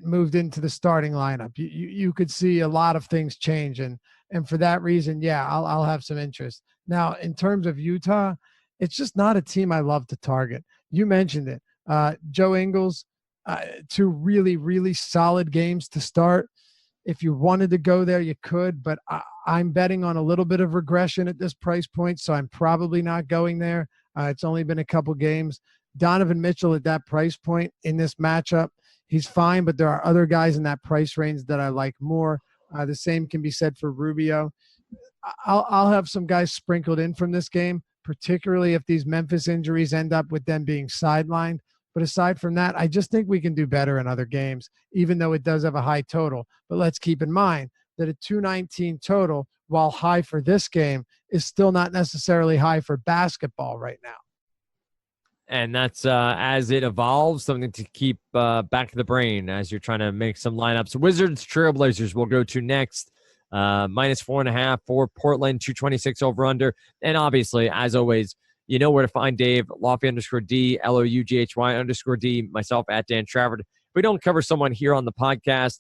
moved into the starting lineup. You could see a lot of things change, and for that reason, yeah, I'll have some interest. Now, in terms of Utah, it's just not a team I love to target. You mentioned it. Joe Ingles, 2 really, really solid games to start. If you wanted to go there, you could, but I'm betting on a little bit of regression at this price point, so I'm probably not going there. It's only been a couple games. Donovan Mitchell at that price point in this matchup, he's fine, but there are other guys in that price range that I like more. The same can be said for Rubio. I'll have some guys sprinkled in from this game, particularly if these Memphis injuries end up with them being sidelined. But aside from that, I just think we can do better in other games, even though it does have a high total. But let's keep in mind that a 219 total, while high for this game, is still not necessarily high for basketball right now.
And that's as it evolves, something to keep back of the brain as you're trying to make some lineups. Wizards, Trailblazers we'll go to next. -4.5 for Portland, 226 over under. And obviously, as always, you know where to find Dave, Lofty_D, LOUGHY_D, myself at Dan Travert. If we don't cover someone here on the podcast,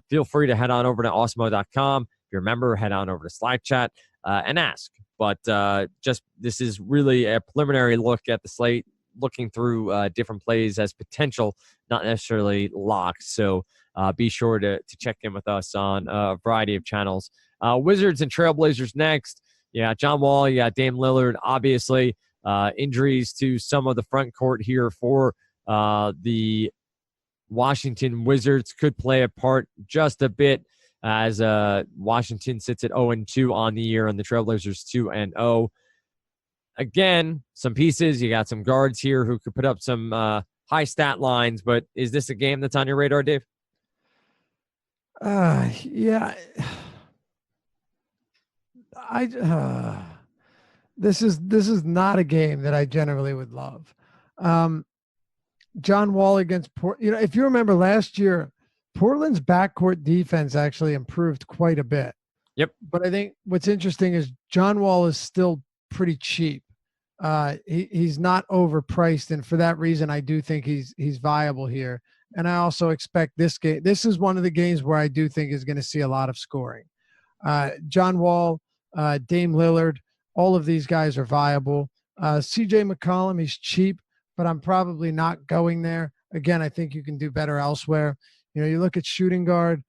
feel free to head on over to Osmo.com. If you're a member, head on over to Slack chat and ask. But just this is really a preliminary look at the slate, looking through different plays as potential, not necessarily locks. So be sure to check in with us on a variety of channels. Wizards and Trailblazers next. Yeah, John Wall, you got Dame Lillard, obviously. Injuries to some of the front court here for the Washington Wizards could play a part just a bit as Washington sits at 0-2 on the year and the Trailblazers 2-0. Again, some pieces. You got some guards here who could put up some high stat lines, but is this a game that's on your radar, Dave?
Yeah. This is not a game that I generally would love. John Wall against Portland. If you remember last year, Portland's backcourt defense actually improved quite a bit.
Yep.
But I think what's interesting is John Wall is still pretty cheap. He's not overpriced, and for that reason, I do think he's viable here. And I also expect this game. This is one of the games where I do think is going to see a lot of scoring. John Wall, Dame Lillard, all of these guys are viable. CJ McCollum, he's cheap, but I'm probably not going there. Again, I think you can do better elsewhere. You look at shooting guard,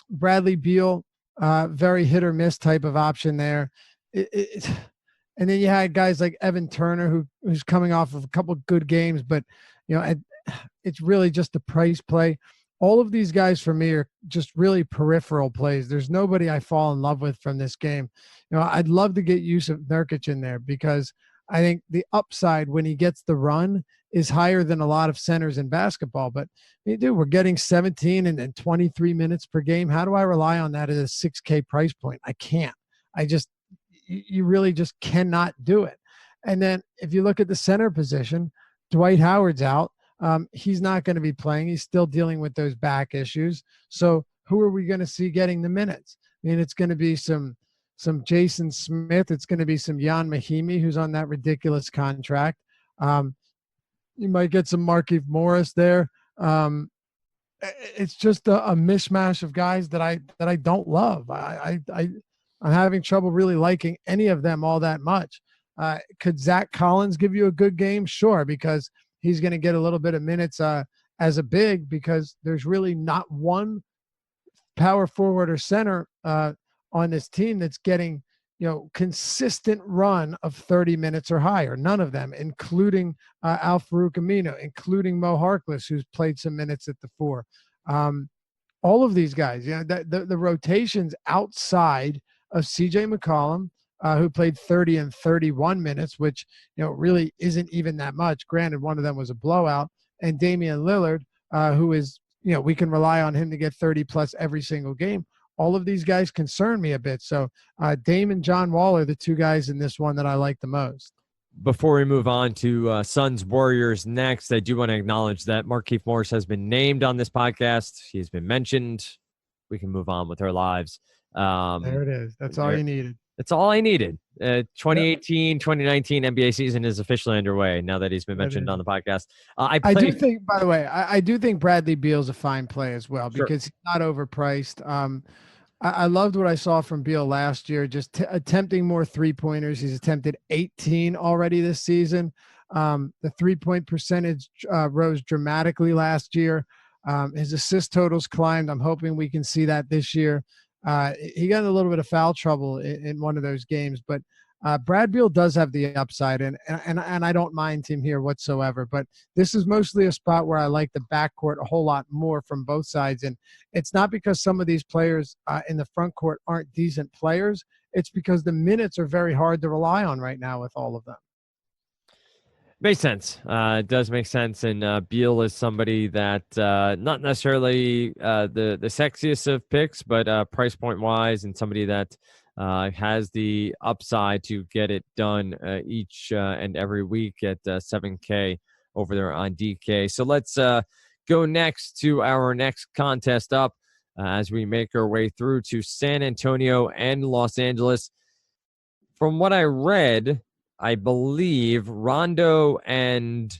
Bradley Beal, very hit or miss type of option there. And then you had guys like Evan Turner, who's coming off of a couple of good games, but it's really just a price play. All of these guys for me are just really peripheral plays. There's nobody I fall in love with from this game. I'd love to get Yusuf Nurkic in there because I think the upside when he gets the run is higher than a lot of centers in basketball. But dude, we're getting 17 and 23 minutes per game. How do I rely on that at a $6K price point? I can't. You really just cannot do it. And then if you look at the center position, Dwight Howard's out. He's not going to be playing. He's still dealing with those back issues. So who are we going to see getting the minutes? It's going to be some Jason Smith. It's going to be some Jan Mahimi, who's on that ridiculous contract. You might get some Markieff Morris there. It's just a mishmash of guys that I don't love. I'm having trouble really liking any of them all that much. Could Zach Collins give you a good game? Sure, because he's going to get a little bit of minutes as a big, because there's really not one power forward or center on this team that's getting consistent run of 30 minutes or higher. None of them, including Al-Farouq Aminu, including Mo Harkless, who's played some minutes at the 4. All of these guys, the rotations outside of CJ McCollum, who played 30 and 31 minutes, which really isn't even that much. Granted, one of them was a blowout, and Damian Lillard, who is we can rely on him to get 30 plus every single game. All of these guys concern me a bit. So Dame and John Wall are the two guys in this one that I like the most.
Before we move on to Suns Warriors next, I do want to acknowledge that Markieff Morris has been named on this podcast. He has been mentioned. We can move on with our lives.
There it is. That's all you needed.
That's all I needed. 2018-2019 NBA season is officially underway now that he's been mentioned on the podcast.
I do think, by the way, I do think Bradley Beal's a fine play as well because he's not overpriced. I loved what I saw from Beal last year, just attempting more three-pointers. He's attempted 18 already this season. The three-point percentage rose dramatically last year. His assist totals climbed. I'm hoping we can see that this year. He got in a little bit of foul trouble in one of those games, but Brad Beal does have the upside, and I don't mind him here whatsoever. But this is mostly a spot where I like the backcourt a whole lot more from both sides, and it's not because some of these players in the front court aren't decent players. It's because the minutes are very hard to rely on right now with all of them.
Makes sense. It does make sense. And Beal is somebody that not necessarily the sexiest of picks, but price point wise, and somebody that Has the upside to get it done each and every week at 7K over there on DK. So let's go next to our next contest up as we make our way through to San Antonio and Los Angeles. From what I read, I believe Rondo and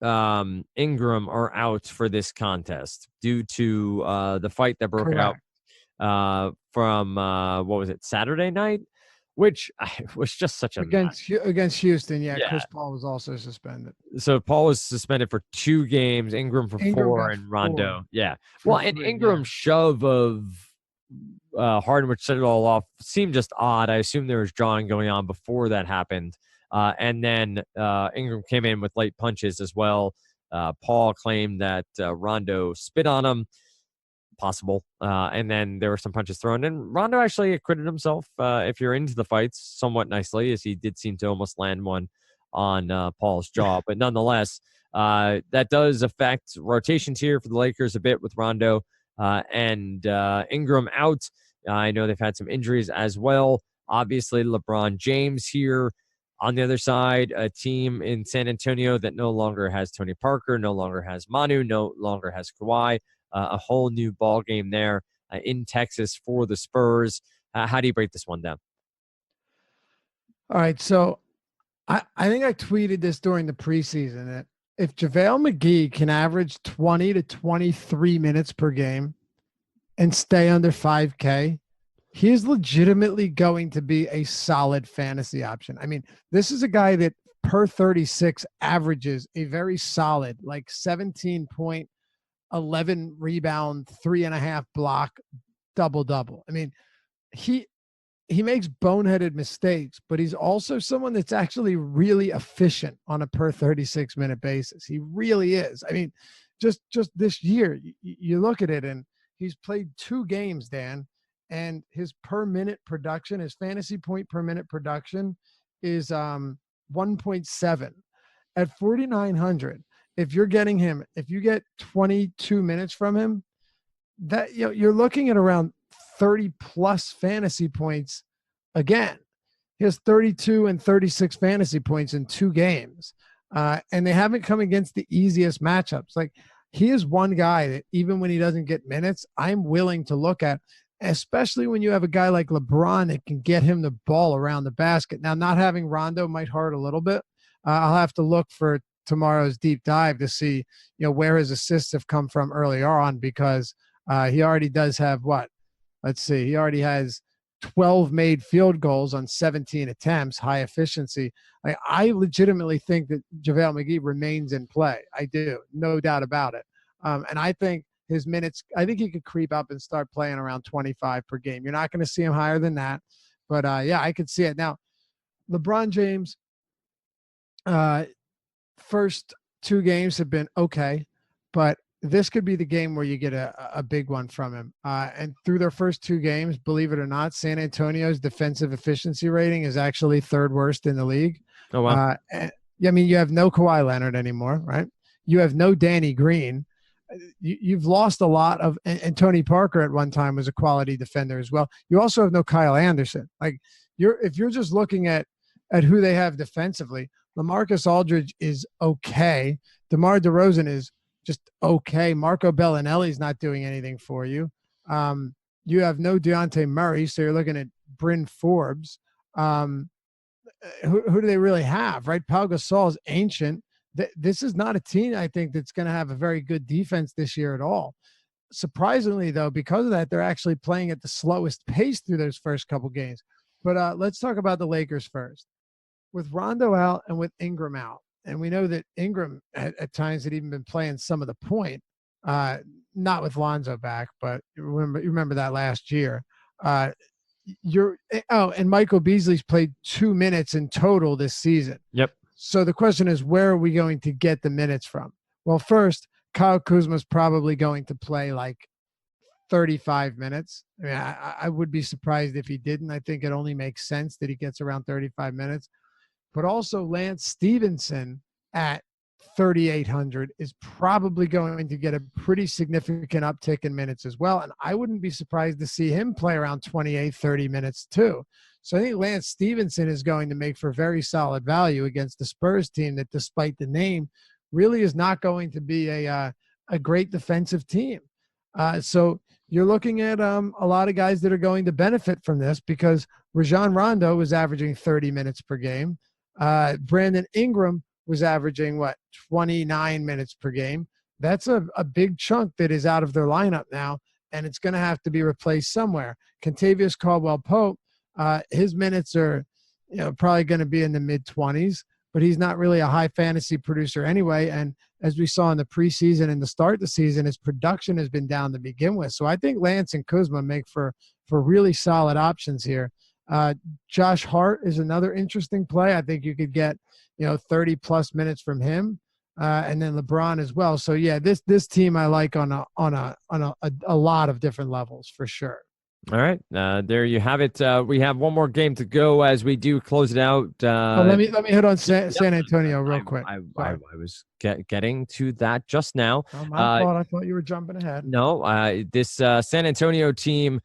Ingram are out for this contest due to the fight that broke out from what was it, Saturday night, which was just such a
against Houston. Yeah,
yeah.
Chris Paul was also suspended.
So Paul was suspended for 2 games, Ingram for 4, and Rondo.
4
yeah. Well, and Ingram's shove of Harden, which set it all off, seemed just odd. I assume there was drawing going on before that happened. And then Ingram came in with late punches as well. Paul claimed that Rondo spit on him. Possible. And then there were some punches thrown. And Rondo actually acquitted himself, if you're into the fights, somewhat nicely, as he did seem to almost land one on Paul's jaw. But nonetheless, that does affect rotations here for the Lakers a bit with Rondo and Ingram out. I know they've had some injuries as well. Obviously, LeBron James here. On the other side, a team in San Antonio that no longer has Tony Parker, no longer has Manu, no longer has Kawhi. A whole new ball game there in Texas for the Spurs. How do you break this one down?
All right, so I think I tweeted this during the preseason that if JaVale McGee can average 20 to 23 minutes per game and stay under 5K, he is legitimately going to be a solid fantasy option. I mean, this is a guy that per 36 averages a very solid, like 17 point, 11 rebound, 3.5 block, double. I mean, he makes boneheaded mistakes, but he's also someone that's actually really efficient on a per 36 minute basis. He really is. I mean, just this year, you look at it, and he's played 2 games, Dan, and his per minute production, his fantasy point per minute production is 1.7 at 4,900. If you're getting him, if you get 22 minutes from him, that you're looking at around 30 plus fantasy points. Again, he has 32 and 36 fantasy points in 2 games. And they haven't come against the easiest matchups. Like, he is one guy that even when he doesn't get minutes, I'm willing to look at, especially when you have a guy like LeBron that can get him the ball around the basket. Now, not having Rondo might hurt a little bit. I'll have to look for tomorrow's deep dive to see, where his assists have come from earlier on, because he already does have he already has 12 made field goals on 17 attempts, high efficiency. I legitimately think that JaVale McGee remains in play. I do, no doubt about it. And I think his minutes, I think he could creep up and start playing around 25 per game. You're not going to see him higher than that. But, yeah, I could see it. Now, LeBron James, first 2 games have been okay, but this could be the game where you get a big one from him. And through their first 2 games, believe it or not, San Antonio's defensive efficiency rating is actually 3rd worst in the league.
Oh, wow.
I mean, you have no Kawhi Leonard anymore, right? You have no Danny Green. You've lost a lot of, and Tony Parker at one time was a quality defender as well. You also have no Kyle Anderson. Like, if you're just looking at who they have defensively, LaMarcus Aldridge is okay. DeMar DeRozan is just okay. Marco Bellinelli's not doing anything for you. You have no Dejounte Murray, so you're looking at Bryn Forbes. Who do they really have, right? Pau Gasol is ancient. This is not a team, I think, that's going to have a very good defense this year at all. Surprisingly, though, because of that, they're actually playing at the slowest pace through those first couple games. But let's talk about the Lakers first. With Rondo out and with Ingram out, and we know that Ingram at times had even been playing some of the point, not with Lonzo back, but you remember that last year. And Michael Beasley's played 2 minutes in total this season.
Yep.
So the question is, where are we going to get the minutes from? Well, first, Kyle Kuzma's probably going to play like 35 minutes. I mean, I would be surprised if he didn't. I think it only makes sense that he gets around 35 minutes. But also Lance Stevenson at 3,800 is probably going to get a pretty significant uptick in minutes as well. And I wouldn't be surprised to see him play around 28, 30 minutes too. So I think Lance Stevenson is going to make for very solid value against the Spurs team that, despite the name, really is not going to be a great defensive team. So you're looking at a lot of guys that are going to benefit from this, because Rajon Rondo was averaging 30 minutes per game. Brandon Ingram was averaging 29 minutes per game. That's a big chunk that is out of their lineup now, and it's going to have to be replaced somewhere. Kentavious Caldwell-Pope, his minutes are probably going to be in the mid-20s, but he's not really a high fantasy producer anyway. And as we saw in the preseason and the start of the season, his production has been down to begin with. So I think Lance and Kuzma make for really solid options here. Josh Hart is another interesting play. I think you could get 30 plus minutes from him, and then LeBron as well. So yeah, this team I like on a lot of different levels for sure.
All right, there you have it. We have one more game to go as we do close it out.
Let me hit on San Antonio real quick.
I was getting to that just now.
Oh, my fault. I thought you were jumping ahead.
No, this San Antonio team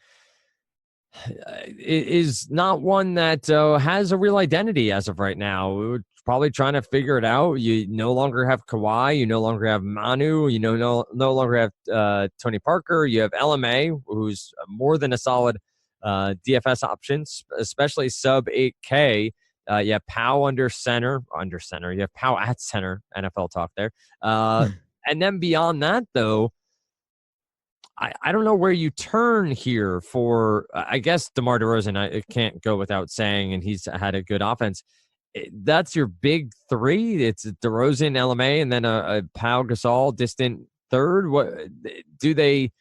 is not one that has a real identity as of right now. We're probably trying to figure it out. You no longer have Kawhi. You no longer have Manu. You no longer have Tony Parker. You have LMA, who's more than a solid DFS option, especially sub 8K. You have Powell under center. You have Powell at center. NFL talk there. And then beyond that, though, I don't know where you turn here for, I guess, DeMar DeRozan. I can't go without saying, and he's had a good offense. That's your big three. It's DeRozan, LMA, and then a Pau Gasol distant third. What do they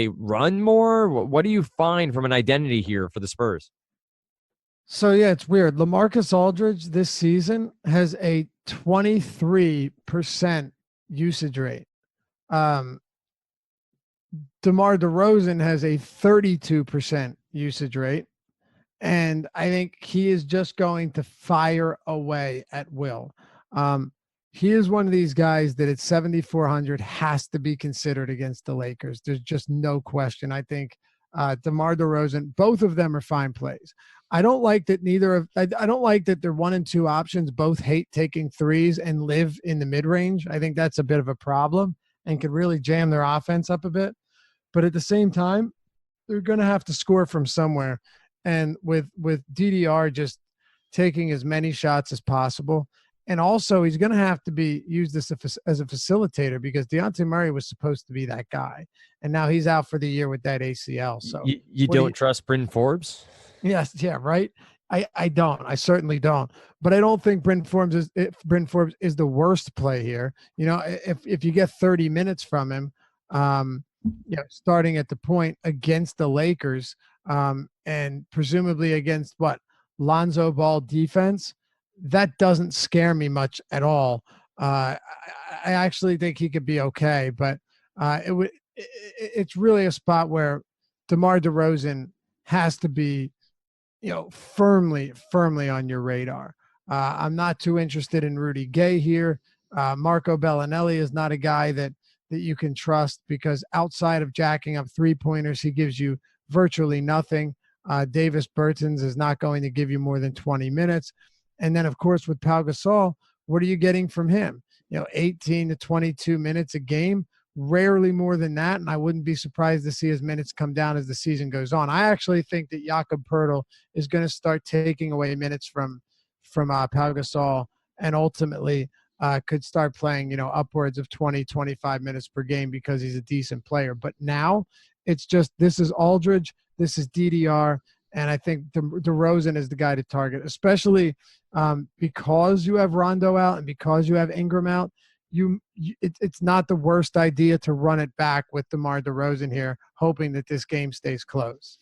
run more? What do you find from an identity here for the Spurs?
So yeah, it's weird. LaMarcus Aldridge this season has a 23% usage rate. DeMar DeRozan has a 32% usage rate. And I think he is just going to fire away at will. He is one of these guys that at 7,400 has to be considered against the Lakers. There's just no question. I think DeMar DeRozan, both of them are fine plays. I don't like that I don't like that they're 1 and 2 options. Both hate taking threes and live in the mid-range. I think that's a bit of a problem and could really jam their offense up a bit. But at the same time, they're going to have to score from somewhere. And with DDR just taking as many shots as possible. And also he's going to have to be used as a facilitator, because Dejounte Murray was supposed to be that guy. And now he's out for the year with that ACL. So
you don't trust Bryn Forbes?
Yes. Yeah. Right. I don't. I certainly don't. But I don't think Bryn Forbes is the worst play here. If you get 30 minutes from him, starting at the point against the Lakers, and presumably against Lonzo Ball defense, that doesn't scare me much at all. I actually think he could be okay, but it's really a spot where DeMar DeRozan has to be, firmly on your radar. I'm not too interested in Rudy Gay here. Marco Bellinelli is not a guy that you can trust, because outside of jacking up 3-pointers, he gives you virtually nothing. Davis Bertans is not going to give you more than 20 minutes. And then, of course, with Pau Gasol, what are you getting from him? 18 to 22 minutes a game, rarely more than that. And I wouldn't be surprised to see his minutes come down as the season goes on. I actually think that Jakob Poeltl is going to start taking away minutes from Pau Gasol, and ultimately could start playing, upwards of 20, 25 minutes per game, because he's a decent player. But now it's just, this is Aldridge, this is DDR, and I think DeRozan is the guy to target, especially because you have Rondo out and because you have Ingram out. It's not the worst idea to run it back with DeMar DeRozan here, hoping that this game stays close.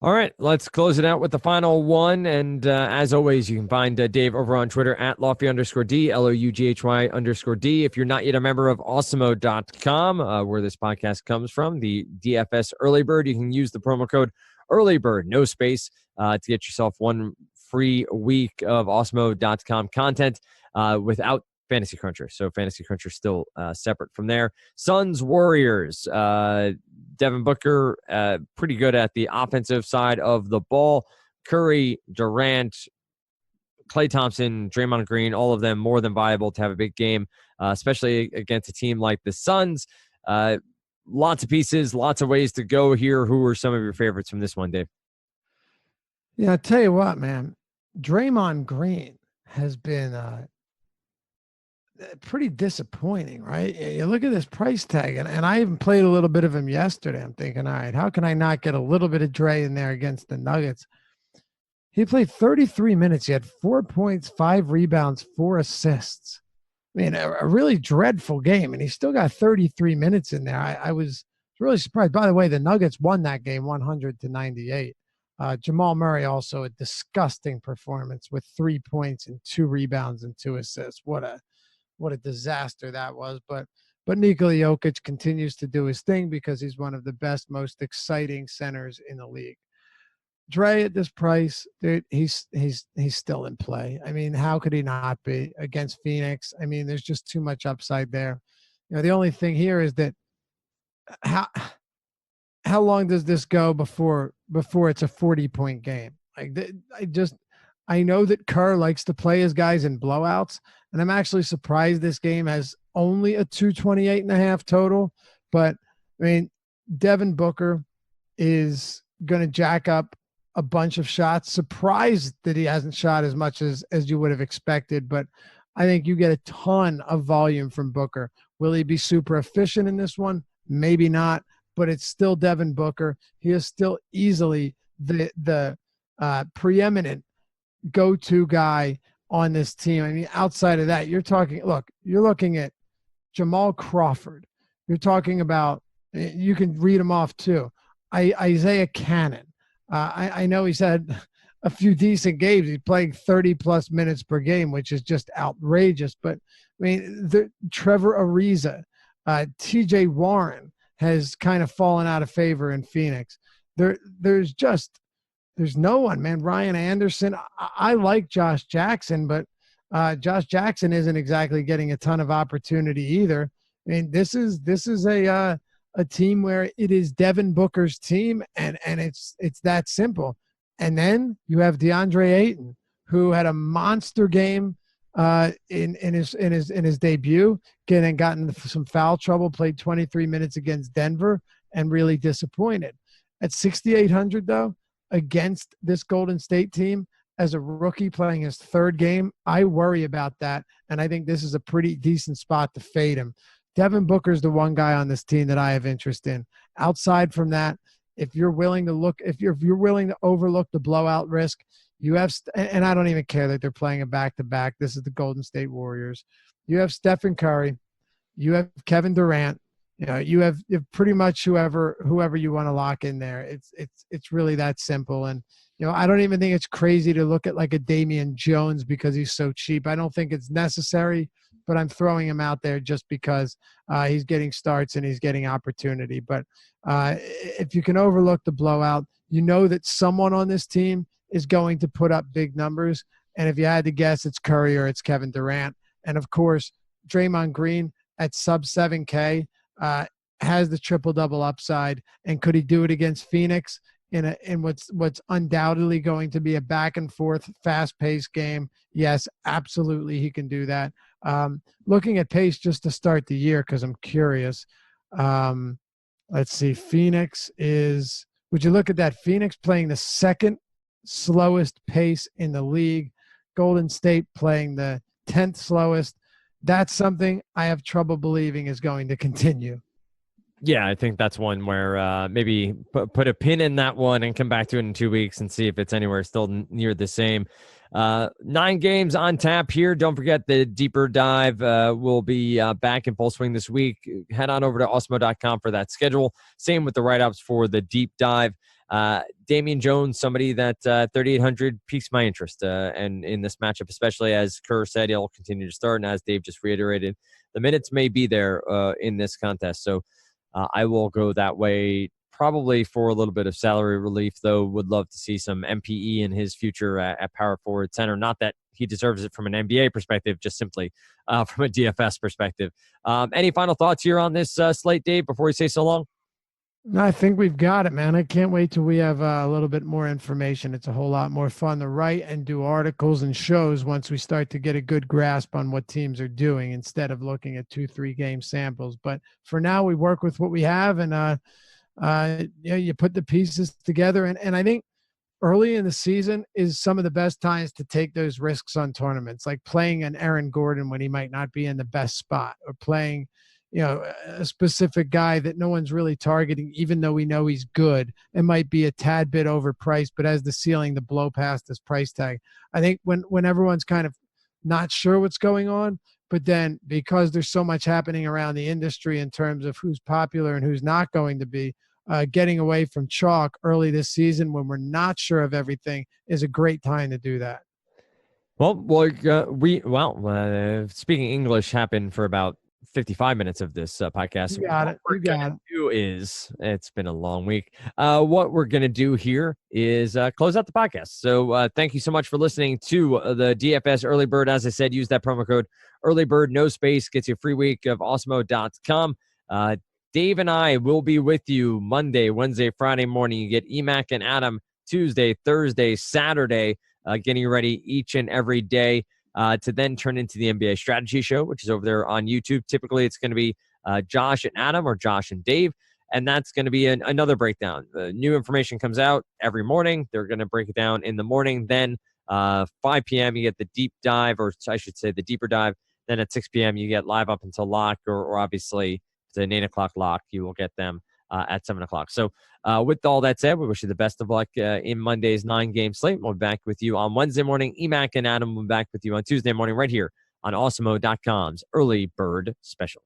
All right, let's close it out with the final one. And as always, you can find Dave over on Twitter at Lofty_D, LOUGHY_D. If you're not yet a member of Awesemo.com, where this podcast comes from, the DFS Early Bird, you can use the promo code EarlyBird, no space, to get yourself one free week of Osmo.com content without Fantasy Cruncher. So Fantasy Cruncher still separate from there. Suns, Warriors. Devin Booker, pretty good at the offensive side of the ball. Curry, Durant, Klay Thompson, Draymond Green, all of them more than viable to have a big game, especially against a team like the Suns. Lots of pieces, lots of ways to go here. Who are some of your favorites from this one, Dave?
Yeah, I tell you what, man. Draymond Green has been pretty disappointing, right? You look at this price tag, and I even played a little bit of him yesterday. I'm thinking, all right, how can I not get a little bit of Dre in there against the Nuggets? He played 33 minutes. He had 4 points, 5 rebounds, 4 assists. I mean, a really dreadful game, and he still got 33 minutes in there. I was really surprised. By the way, the Nuggets won that game 100-98. Jamal Murray also a disgusting performance with 3 points and 2 rebounds and 2 assists. What a disaster that was. But Nikola Jokic continues to do his thing because he's one of the best, most exciting centers in the league. Dre at this price, dude, he's still in play. I mean, how could he not be against Phoenix? I mean, there's just too much upside there. You know, the only thing here is that how long does this go before it's a 40-point game? Like, I know that Kerr likes to play his guys in blowouts, and I'm actually surprised this game has only a 228.5 total. But I mean, Devin Booker is going to jack up a bunch of shots. Surprised that he hasn't shot as much as you would have expected, but I think you get a ton of volume from Booker. Will he be super efficient in this one? Maybe not, but it's still Devin Booker. He is still easily the preeminent go-to guy on this team. I mean, outside of that, you're looking at Jamal Crawford. You're talking about, you can read them off too, Isaiah Cannon. I know he's had a few decent games. He's playing 30-plus minutes per game, which is just outrageous. But, I mean, Trevor Ariza, TJ Warren has kind of fallen out of favor in Phoenix. There's no one, man. Ryan Anderson, I like Josh Jackson, but Josh Jackson isn't exactly getting a ton of opportunity either. I mean, this is a team where it is Devin Booker's team, and it's that simple. And then you have DeAndre Ayton, who had a monster game in his debut, gotten into some foul trouble, played 23 minutes against Denver, and really disappointed. At 6,800 though, against this Golden State team as a rookie playing his third game, I worry about that, and I think this is a pretty decent spot to fade him. Devin Booker's the one guy on this team that I have interest in. Outside from that, if you're willing to overlook the blowout risk, you have, and I don't even care that they're playing a back-to-back. This is the Golden State Warriors. You have Stephen Curry. You have Kevin Durant. You know, you have pretty much whoever you want to lock in there. It's really that simple. And, you know, I don't even think it's crazy to look at like a Damian Jones because he's so cheap. I don't think it's necessary, but I'm throwing him out there just because he's getting starts and he's getting opportunity. But if you can overlook the blowout, you know that someone on this team is going to put up big numbers. And if you had to guess, it's Curry or it's Kevin Durant. And, of course, Draymond Green at sub 7K has the triple-double upside. And could he do it against Phoenix in what's undoubtedly going to be a back-and-forth, fast-paced game? Yes, absolutely he can do that. Looking at pace just to start the year because I'm curious. Let's see. Phoenix is – would you look at that? Phoenix playing the second slowest pace in the league. Golden State playing the 10th slowest. That's something I have trouble believing is going to continue.
Yeah, I think that's one where maybe put a pin in that one and come back to it in 2 weeks and see if it's anywhere still near the same. 9 games on tap here. Don't forget the deeper dive will be back in full swing this week. Head on over to Osmo.com for that schedule. Same with the write-ups for the deep dive. Damian Jones, somebody that 3,800 piques my interest and in this matchup, especially as Kerr said, he'll continue to start. And as Dave just reiterated, the minutes may be there in this contest. So I will go that way probably for a little bit of salary relief, though. Would love to see some MPE in his future at power forward center. Not that he deserves it from an NBA perspective, just simply from a DFS perspective. Any final thoughts here on this slate, Dave, before we say so long?
No, I think we've got it, man. I can't wait till we have a little bit more information. It's a whole lot more fun to write and do articles and shows once we start to get a good grasp on what teams are doing instead of looking at 2-3 game samples. But for now, we work with what we have, and you put the pieces together. And I think early in the season is some of the best times to take those risks on tournaments, like playing an Aaron Gordon when he might not be in the best spot, or playing a specific guy that no one's really targeting, even though we know he's good. It might be a tad bit overpriced, but has the ceiling to blow past this price tag. I think when everyone's kind of not sure what's going on, but then because there's so much happening around the industry in terms of who's popular and who's not going to be, getting away from chalk early this season when we're not sure of everything is a great time to do that.
Speaking English happened for about 55 minutes of this podcast.
You got it.
It's been a long week. What we're going to do here is close out the podcast. So thank you so much for listening to the DFS Early Bird. As I said, use that promo code Early Bird, no space, gets you a free week of awesemo.com. Dave and I will be with you Monday, Wednesday, Friday morning. You get Emac and Adam Tuesday, Thursday, Saturday, getting you ready each and every day. To then turn into the NBA Strategy Show, which is over there on YouTube. Typically, it's going to be Josh and Adam or Josh and Dave, and that's going to be another breakdown. New information comes out every morning. They're going to break it down in the morning. Then 5 p.m., you get the deep dive, or I should say the deeper dive. Then at 6 p.m., you get live up until lock, or obviously the 8 o'clock lock. You will get them at 7 o'clock. So with all that said, we wish you the best of luck in Monday's 9-game slate. We'll be back with you on Wednesday morning. Emac and Adam will be back with you on Tuesday morning right here on awesemo.com's Early Bird Special.